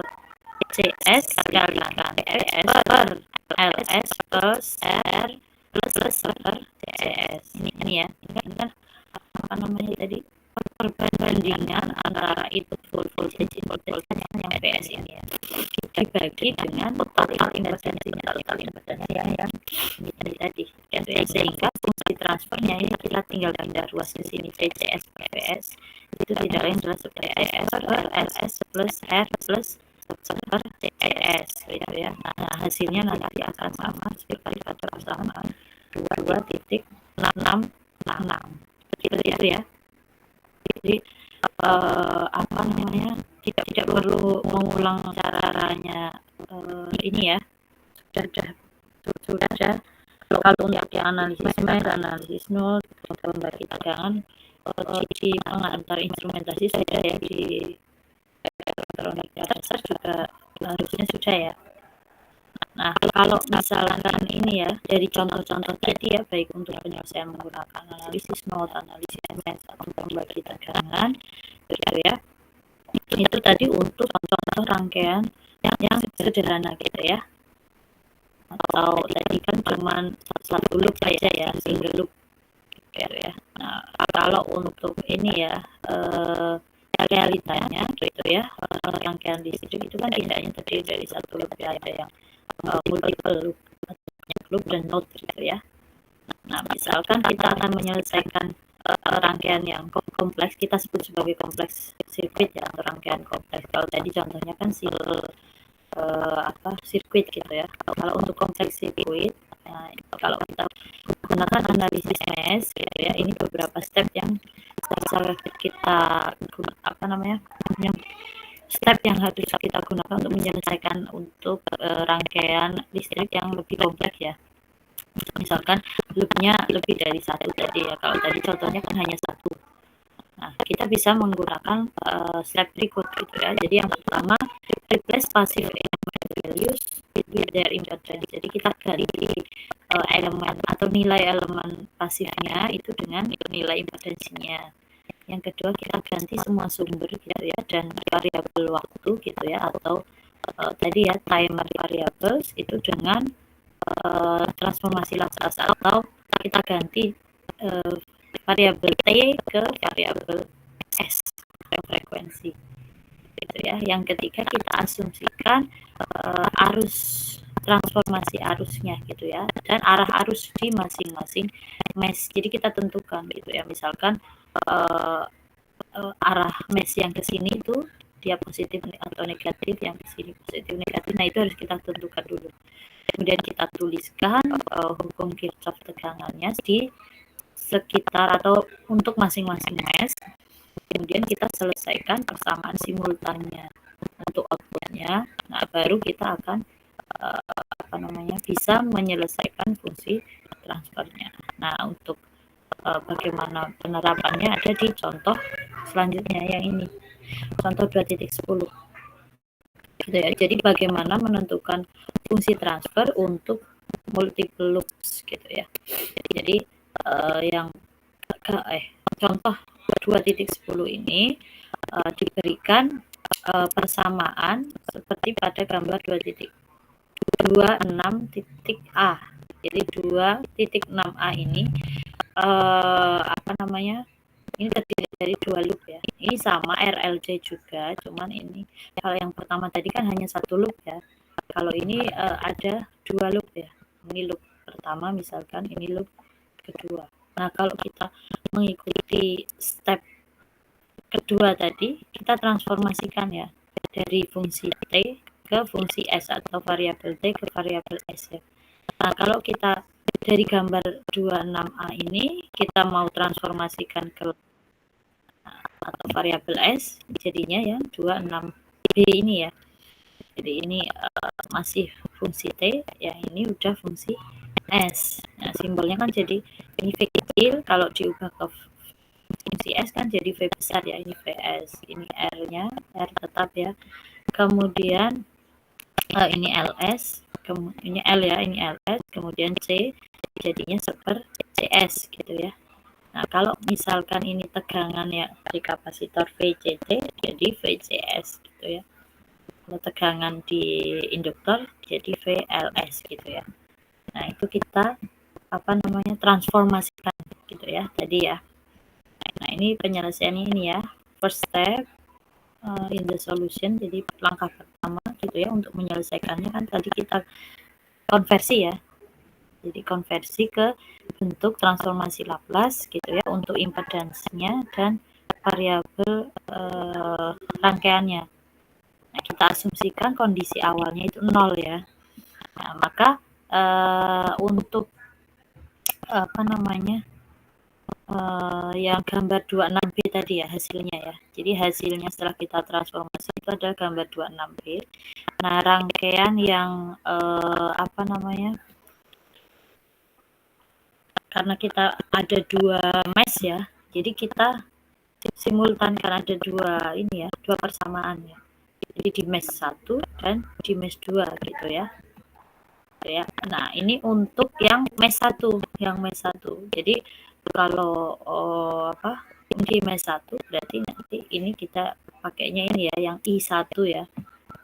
CS kalikan PS per LS plus R plus server CS. Ini ya, ini kan apa namanya tadi, perbandingan antara input voltage yang PS ini ya dibagi dengan total impedansinya yang tadi ya, sehingga fungsi transfernya ini kita tinggal pindah ruas ke sini, VCS ke PS itu tidak lain adalah seperti PS LS plus R plus server CS gitu ya. Nah hasilnya nanti akan sama seperti pada persamaan 2.666 gitu ya. Jadi apa namanya, tidak perlu mengulang caranya ini ya, sudah kalau untuk analisis mass, analisis nol, membagi tegangan di pengantar instrumentasi sudah ya, di elektronik dasar juga harusnya sudah ya. Nah kalau misalkan ini ya dari contoh-contoh tadi ya, baik untuk penyelesaian menggunakan analisis node, analisis mass atau membagi tegangan gitu ya, itu tadi untuk contoh rangkaian yang sederhana gitu ya, atau tadi kan cuman satu loop saja ya, single loop gitu ya. Nah kalau untuk ini ya realitanya gitu ya, rangkaian listrik itu kan tidak hanya terdiri dari satu loop ya, ada yang multiple loop dan node gitu ya. Nah misalkan kita akan menyelesaikan rangkaian yang kompleks, kita sebut sebagai kompleks sirkuit ya, atau rangkaian kompleks. Kalau tadi contohnya kan sirkuit gitu ya. Kalau untuk kompleks sirkuit, kalau kita gunakan analisis mass gitu ya, ini beberapa step yang bisa kita step yang harus kita gunakan untuk menyelesaikan untuk rangkaian listrik yang lebih kompleks ya. Misalkan loopnya lebih dari satu tadi ya, kalau tadi contohnya kan hanya satu. Nah kita bisa menggunakan step berikut gitu ya. Jadi yang pertama, replace passive element values with their impedance. Jadi kita ganti elemen atau nilai elemen pasifnya itu dengan nilai impedansinya. Yang kedua, kita ganti semua sumber gitu ya, dan variabel waktu gitu ya, atau tadi ya timer variables itu dengan transformasi Laplace, atau kita ganti variabel T ke variabel S, frekuensi gitu ya. Yang ketiga, kita asumsikan arus, transformasi arusnya gitu ya, dan arah arus di masing-masing mesh. Jadi kita tentukan gitu ya, misalkan arah mesh yang ke sini itu dia positif atau negatif, yang ke sini positif negatif. Nah itu harus kita tentukan dulu. Kemudian kita tuliskan hukum Kirchhoff tegangannya di sekitar atau untuk masing-masing mesh. Kemudian kita selesaikan persamaan simultannya untuk outputnya. Nah baru kita akan bisa menyelesaikan fungsi transfernya. Nah untuk bagaimana penerapannya ada di contoh selanjutnya yang ini, contoh 2.10 gitu ya. Jadi bagaimana menentukan fungsi transfer untuk multiple loops gitu ya. Jadi contoh 2.10 ini diberikan persamaan seperti pada gambar 2.26.a. Jadi 2.6a ini ini terdiri dari 2 loop ya. Ini sama RLC juga, cuman ini kalau yang pertama tadi kan hanya 1 loop ya. Kalau ini ada 2 loop ya. Ini loop pertama misalkan, ini loop kedua. Nah, kalau kita mengikuti step kedua tadi, kita transformasikan ya dari fungsi T ke fungsi S atau variabel T ke variabel S ya. Nah, kalau kita dari gambar 26A ini kita mau transformasikan ke atau variabel S, jadinya yang 26B ini ya. Jadi ini masih fungsi T, ya ini udah fungsi S. Nah, simbolnya kan jadi ini V kecil, kalau diubah ke fungsi S kan jadi V besar ya, ini VS, ini R-nya, R tetap ya. Kemudian ini LS, ini L ya, ini LS, kemudian C jadinya seper CS gitu ya. Nah, kalau misalkan ini tegangan ya di kapasitor VCC jadi VCS gitu ya. Kalau tegangan di induktor jadi VLS gitu ya. Nah, itu kita transformasikan gitu ya tadi ya. Nah, ini penyelesaiannya ini ya. First step in the solution, jadi langkah pertama gitu ya untuk menyelesaikannya kan tadi kita konversi ya. Jadi konversi ke bentuk transformasi Laplace gitu ya untuk impedansnya dan variabel rangkaiannya. Nah, kita asumsikan kondisi awalnya itu 0 ya. Nah, maka untuk yang gambar 26B tadi ya hasilnya ya. Jadi hasilnya setelah kita transformasi itu adalah gambar 26B. Nah, rangkaian yang karena kita ada 2 mesh ya. Jadi kita simultan karena ada 2 ini ya, 2 persamaan ya. Jadi di mesh 1 dan di mesh 2 gitu ya. Ya. Nah, ini untuk yang mesh 1, Jadi kalau di mesh 1 berarti nanti ini kita pakainya ini ya yang I1 ya.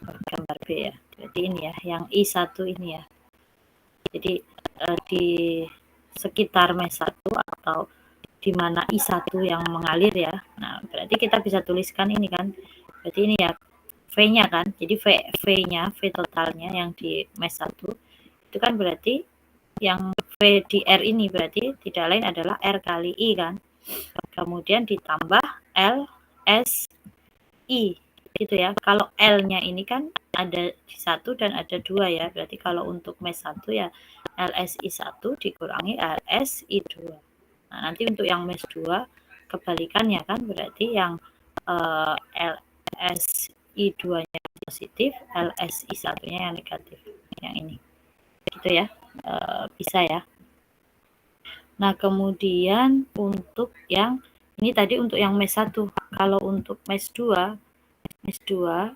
Gambar B ya. Berarti ini ya, yang I1 ini ya. Jadi di sekitar mesh 1 atau di mana I1 yang mengalir ya. Nah, berarti kita bisa tuliskan ini kan. Berarti ini ya V-nya kan. Jadi V-nya, V totalnya yang di mesh 1 itu kan berarti yang V di R ini berarti tidak lain adalah R kali I kan. Kemudian ditambah L, S, I gitu ya. Kalau L-nya ini kan ada di 1 dan ada 2 ya. Berarti kalau untuk mesh 1 ya LSI1 dikurangi LSI2. Nah, nanti untuk yang mesh 2 kebalikannya kan berarti yang LSI2-nya positif, LSI1-nya yang negatif. Yang ini. Gitu ya. Bisa ya. Nah, kemudian untuk yang ini tadi untuk yang mesh 1. Kalau untuk mesh 2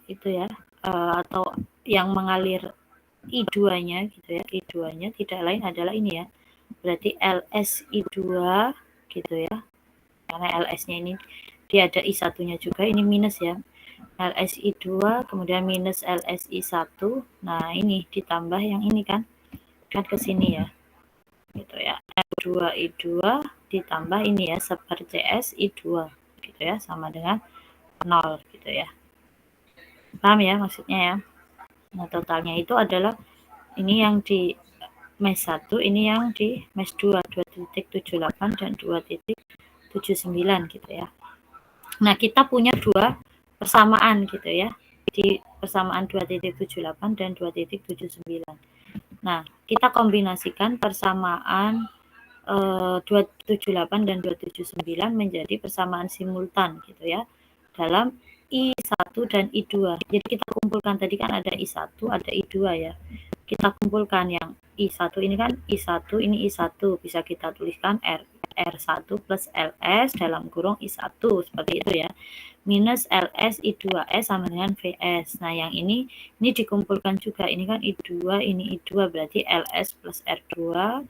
itu ya atau yang mengalir I2-nya gitu ya. I2-nya tidak lain adalah ini ya. Berarti LSI2 gitu ya. Karena LS-nya ini dia ada I1-nya juga, ini minus ya. LSI2 kemudian minus LSI1. Nah, ini ditambah yang ini kan ke sini ya. Gitu ya. L2I2 ditambah ini ya seper CS I2 gitu ya, sama dengan 0 gitu ya. Paham ya maksudnya ya? Nah, totalnya itu adalah ini yang di mesh 1, ini yang di mesh 2, 2.78 dan 2.79 gitu ya. Nah, kita punya 2 persamaan gitu ya. Di persamaan 2.78 dan 2.79. Nah, kita kombinasikan persamaan 278 dan 279 menjadi persamaan simultan gitu ya. Dalam I1 dan I2. Jadi kita kumpulkan tadi kan ada I1, ada I2 ya. Kita kumpulkan yang I1 ini kan I1, ini I1 bisa kita tuliskan R1 plus LS dalam kurung I1 seperti itu ya. Minus LS I2S sama dengan VS. Nah, yang ini dikumpulkan juga. Ini kan I2, ini I2 berarti LS plus R2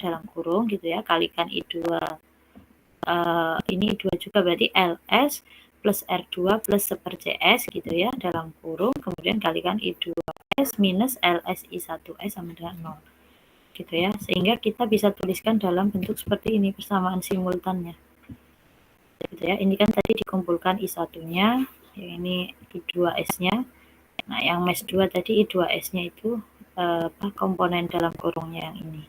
dalam kurung gitu ya, kalikan I2. Ini I2 juga berarti LS plus R2 plus seper-CS gitu ya, dalam kurung, kemudian kalikan I2S minus LS I1S sama dengan 0. Gitu ya, sehingga kita bisa tuliskan dalam bentuk seperti ini, persamaan simultannya. Gitu ya, ini kan tadi dikumpulkan I1-nya, ini I2S-nya. Nah, yang mes 2 tadi I2S-nya itu komponen dalam kurungnya yang ini.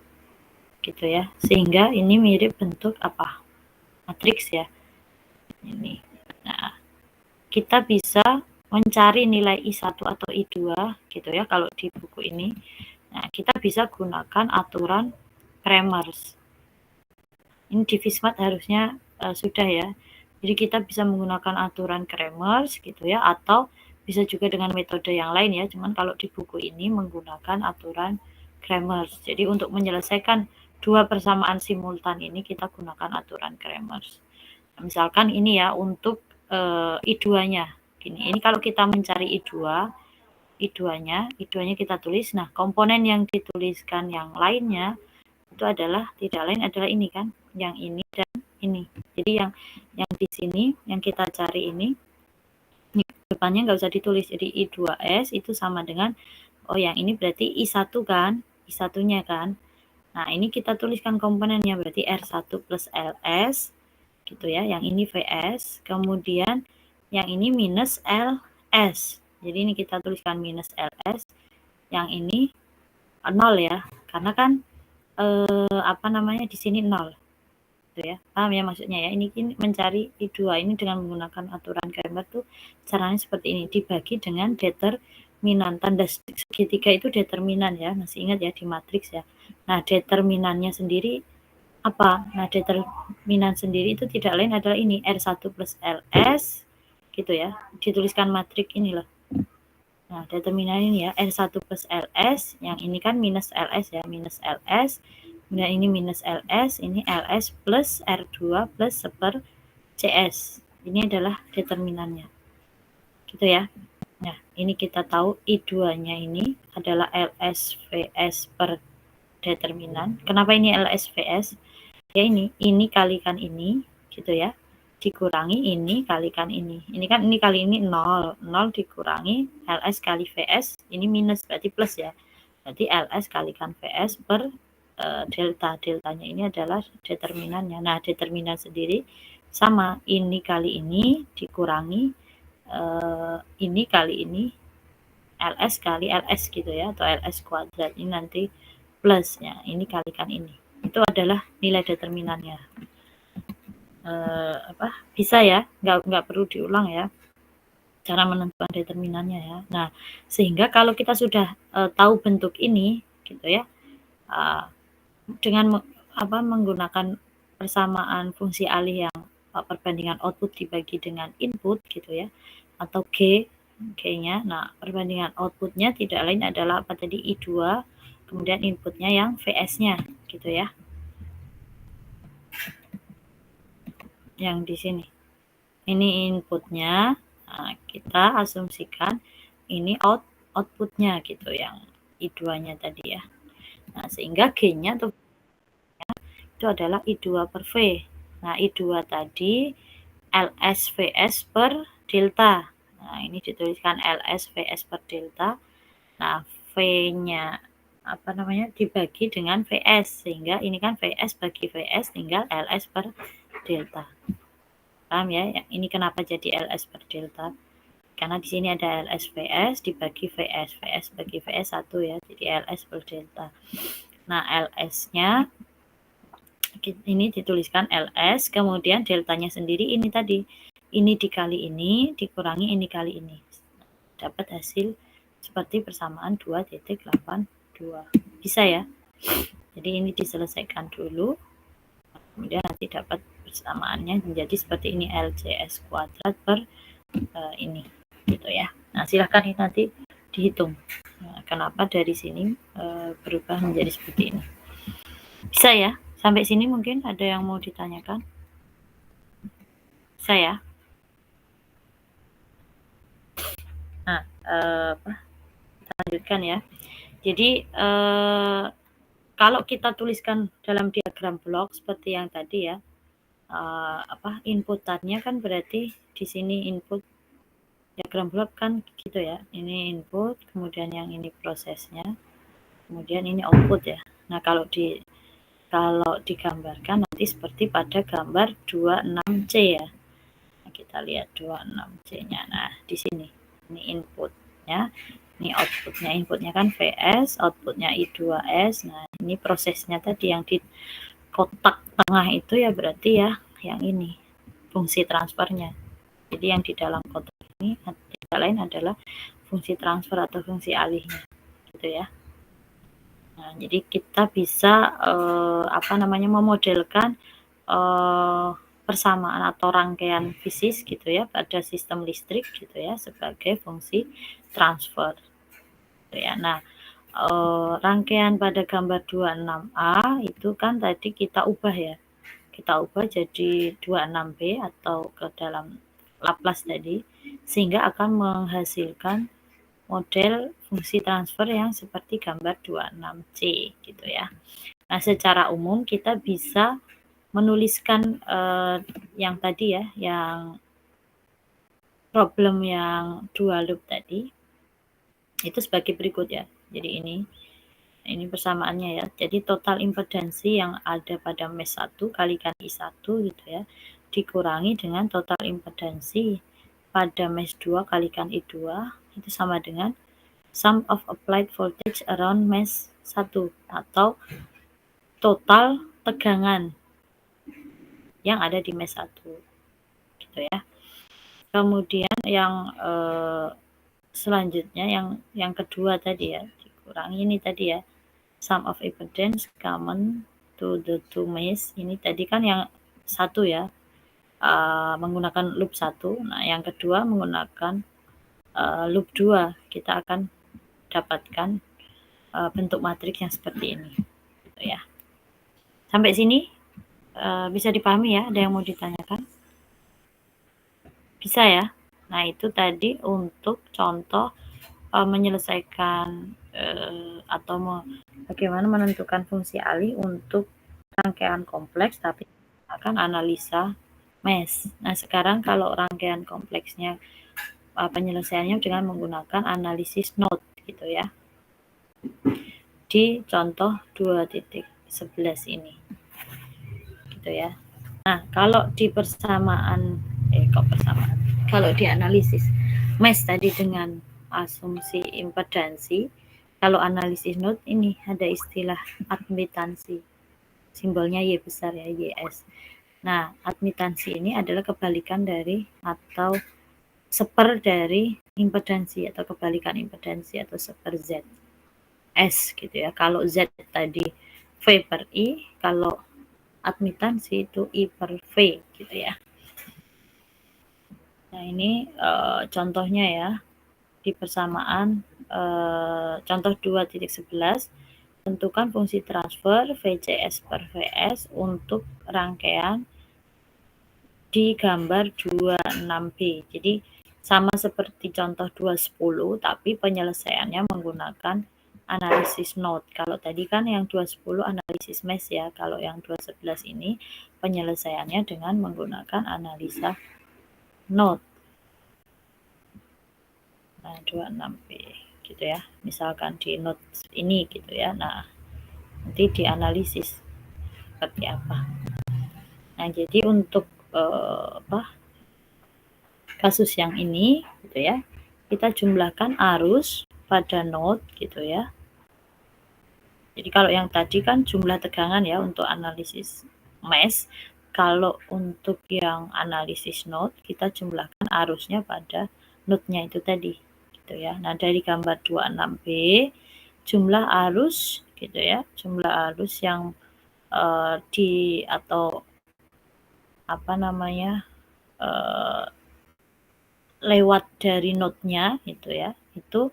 Gitu ya, sehingga ini mirip bentuk apa? Matriks ya. Ini. Nah, kita bisa mencari nilai I1 atau I2 gitu ya kalau di buku ini. Nah, kita bisa gunakan aturan Kramers. Ini di Vismat harusnya sudah ya. Jadi kita bisa menggunakan aturan Kramers gitu ya, atau bisa juga dengan metode yang lain ya. Cuman kalau di buku ini menggunakan aturan Kramers. Jadi untuk menyelesaikan dua persamaan simultan ini kita gunakan aturan Kramers. Misalkan ini ya untuk I2-nya. Ini kalau kita mencari I2-nya kita tulis. Nah, komponen yang dituliskan yang lainnya itu adalah tidak lain adalah ini kan, yang ini dan ini. Jadi yang di sini yang kita cari ini depannya nggak usah ditulis. Jadi I2S itu sama dengan yang ini berarti I1 kan, I1-nya kan. Nah, ini kita tuliskan komponennya berarti R1 plus LS gitu ya, yang ini VS, kemudian yang ini minus LS. Jadi ini kita tuliskan minus LS, yang ini 0 ya, karena kan di sini 0. Gitu ya. Paham ya maksudnya ya? Ini mencari I2 ini dengan menggunakan aturan Kramers tuh caranya seperti ini, dibagi dengan determinan. Tanda segitiga itu determinan ya, masih ingat ya di matriks ya. Nah, determinannya sendiri apa? Nah, determinan sendiri itu tidak lain adalah ini, R1 plus LS, gitu ya. Dituliskan matrik ini loh. Nah, determinan ini ya, R1 plus LS, yang ini kan minus LS ya, minus LS, kemudian ini minus LS, ini LS plus R2 plus seper CS. Ini adalah determinannya. Gitu ya. Nah, ini kita tahu I2-nya ini adalah LS VS per determinan. Kenapa ini LS VS? Ya ini kalikan ini gitu ya, dikurangi ini kalikan ini kan ini kali ini 0 dikurangi LS kali VS, ini minus berarti plus ya, berarti LS kalikan VS per deltanya ini adalah determinannya. Nah, determinan sendiri sama, ini kali ini dikurangi ini kali ini LS kali LS gitu ya, atau LS kuadrat, ini nanti plusnya ini kalikan ini. Itu adalah nilai determinannya. Bisa ya, nggak perlu diulang ya cara menentukan determinannya ya. Nah, sehingga kalau kita sudah tahu bentuk ini gitu ya, dengan menggunakan persamaan fungsi alih yang perbandingan output dibagi dengan input gitu ya, atau G-nya. Nah, perbandingan outputnya tidak lain adalah apa tadi, I2, kemudian inputnya yang VS-nya gitu ya, yang di sini. Ini inputnya, nah, kita asumsikan ini outputnya gitu, yang I2-nya tadi ya. Nah, sehingga G-nya itu adalah I2 per V. Nah, I2 tadi LS VS per delta. Nah, ini dituliskan LS VS per delta. Nah, V-nya dibagi dengan VS, sehingga ini kan VS bagi VS tinggal LS per delta. Paham ya? Ini kenapa jadi LS per delta? Karena di sini ada LS VS dibagi VS. VS bagi VS 1 ya, jadi LS per delta. Nah, LS-nya ini dituliskan LS, kemudian deltanya sendiri ini tadi. Ini dikali ini, dikurangi ini kali ini. Dapat hasil seperti persamaan 2.82. Bisa ya? Jadi ini diselesaikan dulu. Kemudian nanti dapat persamaannya menjadi seperti ini, LCS kuadrat per ini gitu ya. Nah, silahkan ini nanti dihitung kenapa dari sini berubah menjadi seperti ini. Bisa ya? Sampai sini mungkin ada yang mau ditanyakan? Bisa ya? Nah, kita lanjutkan ya. Jadi kalau kita tuliskan dalam diagram blok seperti yang tadi ya, inputannya kan berarti di sini input diagram bulk kan gitu ya. Ini input, kemudian yang ini prosesnya, kemudian ini output ya. Nah, kalau digambarkan nanti seperti pada gambar 26C ya. Nah, kita lihat 26C-nya. Nah, di sini ini inputnya, ini outputnya. Inputnya kan VS, outputnya I2S. Nah, ini prosesnya tadi yang di kotak tengah itu ya berarti ya yang ini fungsi transfernya. Jadi yang di dalam kotak ini tidak lain adalah fungsi transfer atau fungsi alihnya, gitu ya. Nah, jadi kita bisa memodelkan persamaan atau rangkaian fisis gitu ya pada sistem listrik gitu ya sebagai fungsi transfer. Gitu ya. Nah, rangkaian pada gambar 26A itu kan tadi kita ubah ya. Kita ubah jadi 26B atau ke dalam Laplace tadi sehingga akan menghasilkan model fungsi transfer yang seperti gambar 26C gitu ya. Nah, secara umum kita bisa menuliskan yang tadi ya, yang problem yang dual loop tadi itu sebagai berikut ya. Jadi ini persamaannya ya. Jadi total impedansi yang ada pada mesh 1 kalikan I1 gitu ya, dikurangi dengan total impedansi pada mesh 2 kalikan I2 itu sama dengan sum of applied voltage around mesh 1 atau total tegangan yang ada di mesh 1 gitu ya. Kemudian yang selanjutnya yang kedua tadi ya, dikurangi ini tadi ya, sum of impedance common to the two mesh. Ini tadi kan yang satu ya, menggunakan loop 1. Nah, yang kedua menggunakan loop 2. Kita akan dapatkan bentuk matriks yang seperti ini gitu ya. Sampai sini bisa dipahami ya? Ada yang mau ditanyakan? Bisa ya? Nah, itu tadi untuk contoh menyelesaikan atau bagaimana menentukan fungsi alih untuk rangkaian kompleks tapi akan analisa mesh. Nah, sekarang kalau rangkaian kompleksnya penyelesaiannya dengan menggunakan analisis node gitu ya. Di contoh 2.11 ini. Gitu ya. Nah, kalau di kalau di analisis mesh tadi dengan asumsi impedansi, kalau analisis node ini ada istilah admitansi. Simbolnya Y besar ya, YS. Nah, admitansi ini adalah kebalikan dari atau seper dari impedansi atau kebalikan impedansi atau seper Z. S gitu ya. Kalau Z tadi V per I, kalau admitansi itu I per V gitu ya. Nah, ini contohnya ya di persamaan contoh 2.11, tentukan fungsi transfer VCS per VS untuk rangkaian di gambar 26B. Jadi sama seperti contoh 210 tapi penyelesaiannya menggunakan analisis node. Kalau tadi kan yang 210 analisis mesh ya, kalau yang 211 ini penyelesaiannya dengan menggunakan analisa node. Nah, 26B gitu ya. Misalkan di node ini gitu ya. Nah, nanti dianalisis seperti apa. Nah, jadi untuk kasus yang ini gitu ya, kita jumlahkan arus pada node gitu ya. Jadi kalau yang tadi kan jumlah tegangan ya untuk analisis mesh. Kalau untuk yang analisis node kita jumlahkan arusnya pada node-nya itu tadi gitu ya. Nah, dari gambar 26B jumlah arus gitu ya, jumlah arus yang atau lewat dari node-nya gitu ya, itu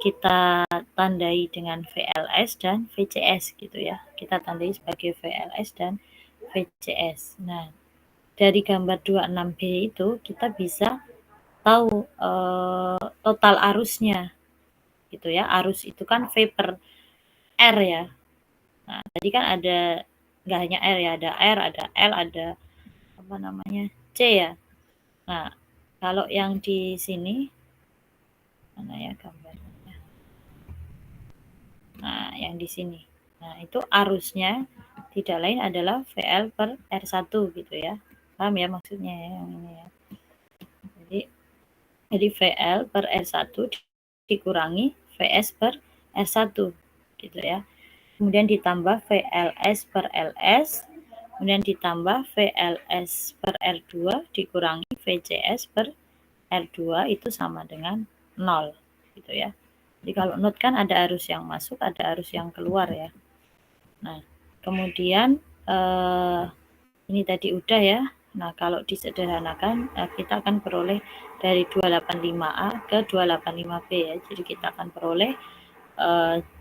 kita tandai dengan VLS dan VCS gitu ya. Kita tandai sebagai VLS dan VCS. Nah, dari gambar 26B itu kita bisa tahu total arusnya gitu ya. Arus itu kan V per R ya. Nah, tadi kan ada nggak hanya R ya, ada R, ada L, ada apa namanya, C ya. Nah, kalau yang di sini mana ya gambarnya? Nah, yang di sini. Nah, itu arusnya tidak lain adalah VL per R1 gitu ya. Paham ya maksudnya ya yang ini ya. Jadi VL per R1 dikurangi VS per R1 gitu ya. Kemudian ditambah VLS per LS, kemudian ditambah VLS per R2 dikurangi VCS per R2 itu sama dengan 0 gitu ya. Jadi kalau node kan ada arus yang masuk, ada arus yang keluar ya. Nah, kemudian ini tadi udah ya. Nah, kalau disederhanakan kita akan peroleh dari 285A ke 285B ya. Jadi kita akan peroleh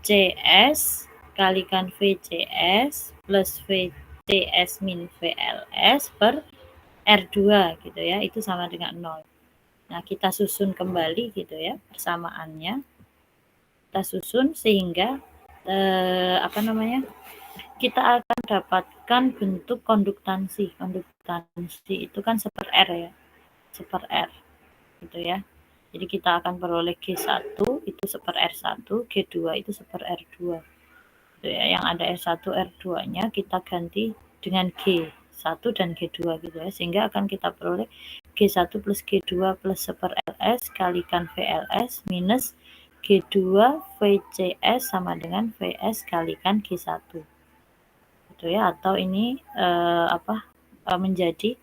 CS kalikan VCS plus VCS min VLS per R2 gitu ya. Itu sama dengan 0. Nah, kita susun kembali gitu ya persamaannya. Kita susun sehingga apa namanya? Kita akan dapatkan bentuk konduktansi. Konduktansi itu kan seper R ya. Seper R gitu ya. Jadi kita akan peroleh G1 itu seper R1, G2 itu seper R2. Gitu ya. Yang ada R1, R2-nya kita ganti dengan G1 dan G2 gitu ya. Sehingga akan kita peroleh G1 plus G2 plus seper LS kalikan VLS minus G2 VCS sama dengan VS kalikan G1. Gitu ya, atau ini menjadi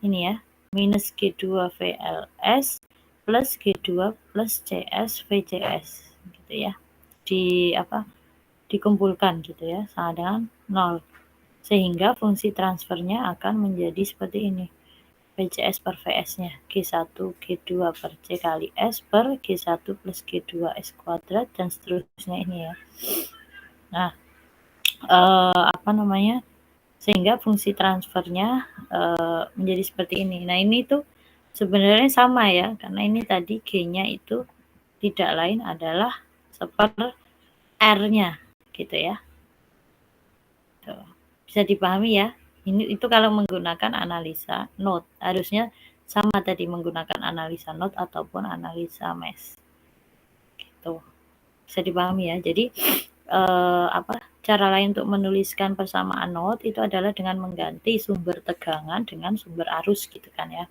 ini ya, minus G2 VLS plus G2 plus CS VCS gitu ya. Dikumpulkan gitu ya sama dengan 0. Sehingga fungsi transfernya akan menjadi seperti ini. VCS per VS-nya G1 G2 per C kali S per G1 plus G2 S kuadrat dan seterusnya ini ya. Nah, apa namanya? Sehingga fungsi transfernya menjadi seperti ini. Nah, ini tuh sebenarnya sama ya, karena ini tadi G-nya itu tidak lain adalah seper R-nya gitu ya. Tuh. Bisa dipahami ya. Itu kalau menggunakan analisa node. Harusnya sama tadi menggunakan analisa node ataupun analisa mesh. Gitu. Bisa dipahami ya. Jadi cara lain untuk menuliskan persamaan node itu adalah dengan mengganti sumber tegangan dengan sumber arus gitu kan ya.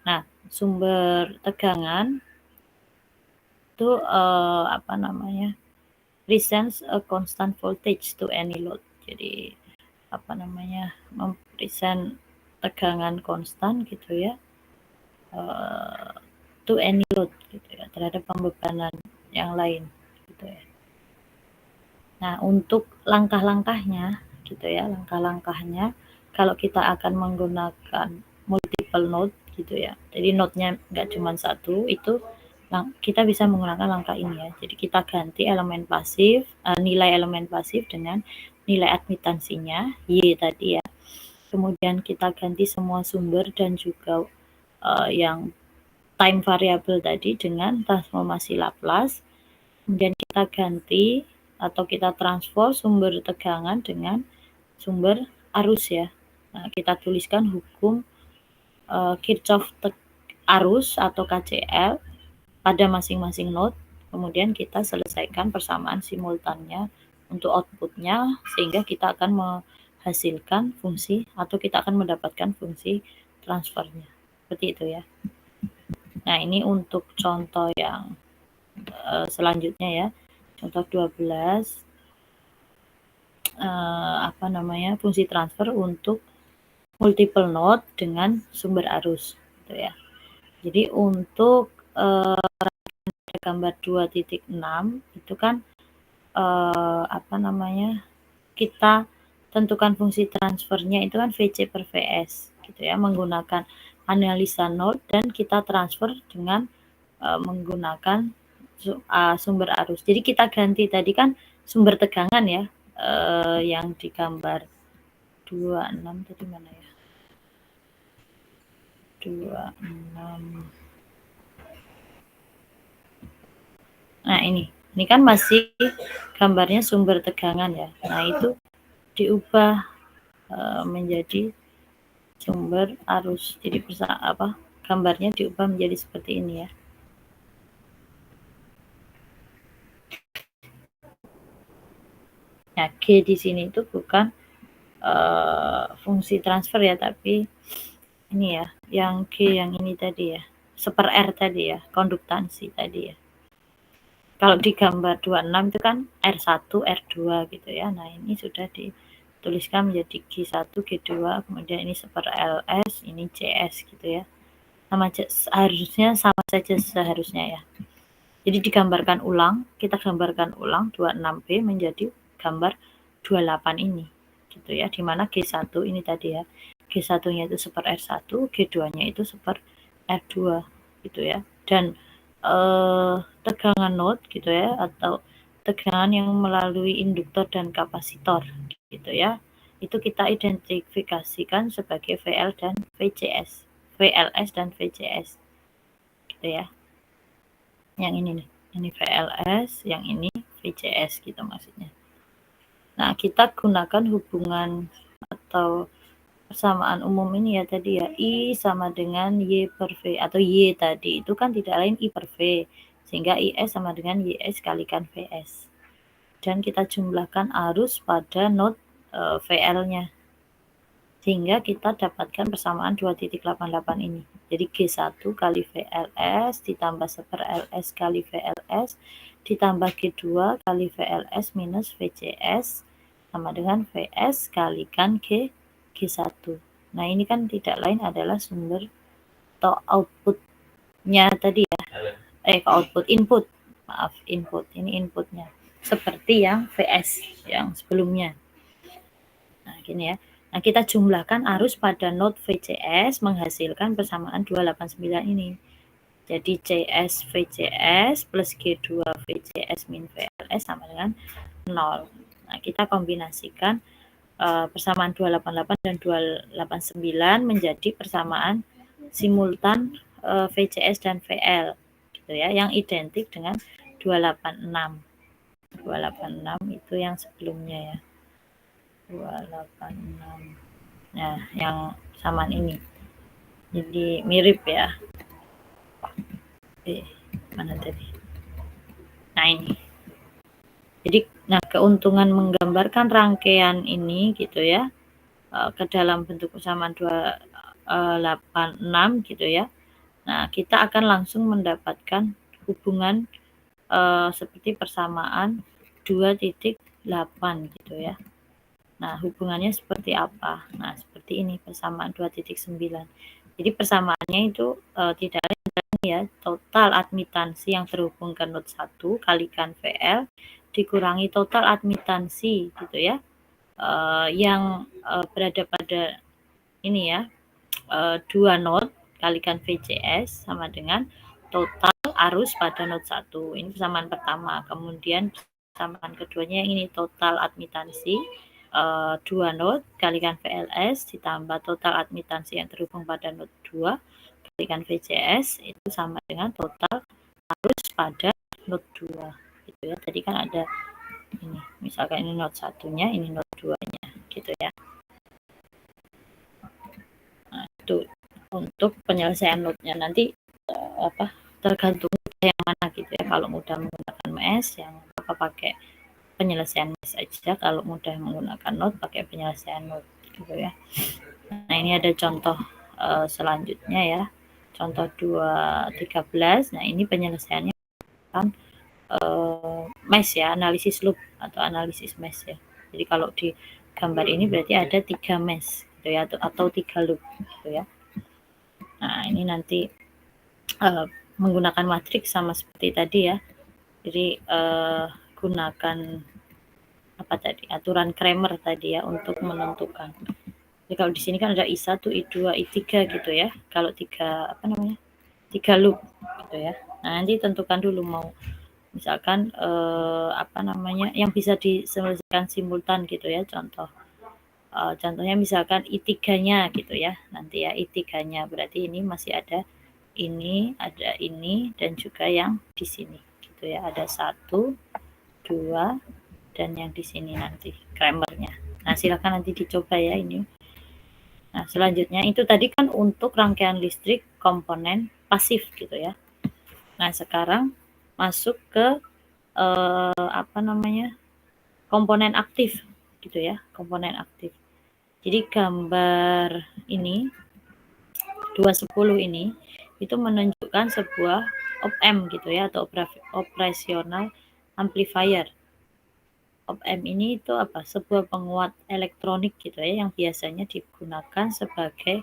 Nah, sumber tegangan itu apa namanya? Presents a constant voltage to any load. Jadi apa namanya? Mempresent tegangan konstan gitu ya. To any load gitu ya, terhadap pembebanan yang lain gitu ya. Nah, untuk langkah-langkahnya gitu ya, langkah-langkahnya kalau kita akan menggunakan multiple node gitu ya. Jadi node-nya nggak cuma satu, itu kita bisa menggunakan langkah ini ya. Jadi kita ganti elemen pasif, nilai elemen pasif dengan nilai admitansinya Y tadi ya. Kemudian kita ganti semua sumber dan juga yang time variable tadi dengan transformasi Laplace. Kemudian kita ganti atau kita transfer sumber tegangan dengan sumber arus ya. Nah, kita tuliskan hukum Kirchhoff arus atau KCL pada masing-masing node. Kemudian kita selesaikan persamaan simultannya untuk outputnya sehingga kita akan menghasilkan fungsi atau kita akan mendapatkan fungsi transfernya. Seperti itu ya. Nah, ini untuk contoh yang selanjutnya ya. Contoh 12 apa namanya? Fungsi transfer untuk multiple node dengan sumber arus gitu ya. Jadi untuk gambar 2.6 itu kan apa namanya? Kita tentukan fungsi transfernya itu kan VC per VS gitu ya, menggunakan analisa node dan kita transfer dengan menggunakan sumber arus. Jadi kita ganti tadi kan sumber tegangan ya, yang di gambar 26 tadi mana ya? 26. Nah, ini kan masih gambarnya sumber tegangan ya. Nah, itu diubah menjadi sumber arus. Jadi gambarnya diubah menjadi seperti ini ya. Nah, G di sini itu bukan fungsi transfer ya, tapi ini ya, yang G yang ini tadi ya, seper R tadi ya, konduktansi tadi ya. Kalau di gambar 26 itu kan R1, R2 gitu ya. Nah, ini sudah dituliskan menjadi G1, G2, kemudian ini seper LS, ini CS gitu ya. Harusnya sama saja seharusnya ya. Jadi digambarkan ulang, kita gambarkan ulang 26B menjadi gambar 28 ini gitu ya, dimana G1 ini tadi ya, G1-nya itu seper R1, G2-nya itu seper R2 gitu ya. Dan tegangan node gitu ya, atau tegangan yang melalui induktor dan kapasitor gitu ya, itu kita identifikasikan sebagai VL dan VCS, VLS dan VCS gitu ya. Yang ini nih, ini VLS, yang ini VCS gitu maksudnya. Nah, kita gunakan hubungan atau persamaan umum ini ya tadi ya, I sama dengan Y per V, atau Y tadi itu kan tidak lain I per V, sehingga IS sama dengan YS kalikan VS. Dan kita jumlahkan arus pada node VL-nya, sehingga kita dapatkan persamaan 2.88 ini. Jadi G1 kali VLS ditambah seper LS kali VLS ditambah G2 kali VLS minus VCS sama dengan VS kalikan G1. Nah, ini kan tidak lain adalah sumber atau outputnya tadi ya. Input. Maaf, input. Ini inputnya. Seperti yang VS yang sebelumnya. Nah, gini ya. Nah, kita jumlahkan arus pada node VCS menghasilkan persamaan 289 ini. Jadi CS VCS plus G2 VCS min VLS sama dengan 0. Nah, kita kombinasikan persamaan 288 dan 289 menjadi persamaan simultan VCS dan VL gitu ya, yang identik dengan 286. 286 itu yang sebelumnya ya. 286. Nah, yang samaan ini. Jadi mirip ya. Mana tadi? Nah, ini. Jadi, keuntungan menggambarkan rangkaian ini gitu ya, ke dalam bentuk persamaan 286 gitu ya. Nah, kita akan langsung mendapatkan hubungan seperti persamaan 2.8 gitu ya. Nah, hubungannya seperti apa? Nah, seperti ini persamaan 2.9. Jadi persamaannya itu tidak lain ya, total admitansi yang terhubung ke node 1 kalikan VL dikurangi total admitansi gitu ya, yang berada pada ini ya, 2 node kalikan VCS sama dengan total arus pada node 1. Ini persamaan pertama. Kemudian persamaan keduanya yang ini total admitansi 2 node kalikan VLS ditambah total admitansi yang terhubung pada node 2 kalikan VCS itu sama dengan total arus pada node 2 gitu ya. Tadi kan ada ini, misalkan ini node 1-nya, ini node 2-nya gitu ya. Nah, itu untuk penyelesaian node-nya nanti tergantung yang mana gitu ya. Kalau mudah menggunakan mesh, yang pakai penyelesaian mesh aja. Kalau mudah menggunakan node, pakai penyelesaian node gitu ya. Nah, ini ada contoh selanjutnya ya. Contoh 2.13. Nah, ini penyelesaiannya kan mesh ya, analisis loop atau analisis mesh ya. Jadi kalau di gambar ini berarti ada 3 mesh gitu ya, atau 3 loop gitu ya. Nah, ini nanti menggunakan matriks sama seperti tadi ya. Jadi gunakan aturan Cramer tadi ya untuk menentukan. Jadi kalau di sini kan ada I1, I2, I3 gitu ya. Kalau 3 loop gitu ya. Nah, nanti tentukan dulu mau misalkan yang bisa diselesaikan simultan gitu ya. Contohnya misalkan I3-nya gitu ya. Nanti ya I3-nya berarti ini masih ada ini, dan juga yang di sini gitu ya. Ada 1, 2, dan yang di sini nanti Cramer-nya. Nah, silakan nanti dicoba ya ini. Nah, selanjutnya itu tadi kan untuk rangkaian listrik komponen pasif gitu ya. Nah, sekarang masuk ke komponen aktif gitu ya, komponen aktif. Jadi gambar ini 210 ini itu menunjukkan sebuah op-amp gitu ya, atau operasional amplifier. Op-amp ini itu apa? Sebuah penguat elektronik gitu ya, yang biasanya digunakan sebagai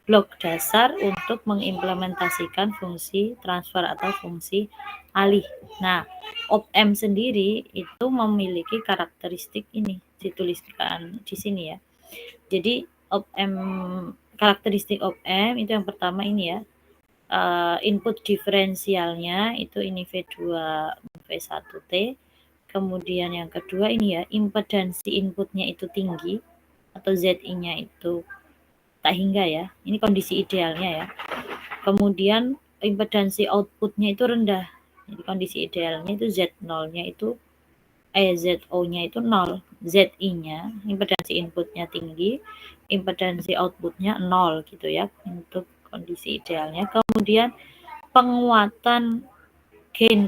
blok dasar untuk mengimplementasikan fungsi transfer atau fungsi alih. Nah, op-amp sendiri itu memiliki karakteristik ini, dituliskan di sini ya. Jadi op-amp, karakteristik op-amp itu yang pertama ini ya, input diferensialnya itu ini V2 V1T. Kemudian yang kedua ini ya, impedansi inputnya itu tinggi atau ZI-nya itu tak hingga ya. Ini kondisi idealnya ya. Kemudian impedansi outputnya itu rendah. Jadi kondisi idealnya itu Z0-nya itu ZO-nya itu 0, ZI-nya, impedansi inputnya tinggi, impedansi outputnya 0 gitu ya, untuk kondisi idealnya. Kemudian penguatan gain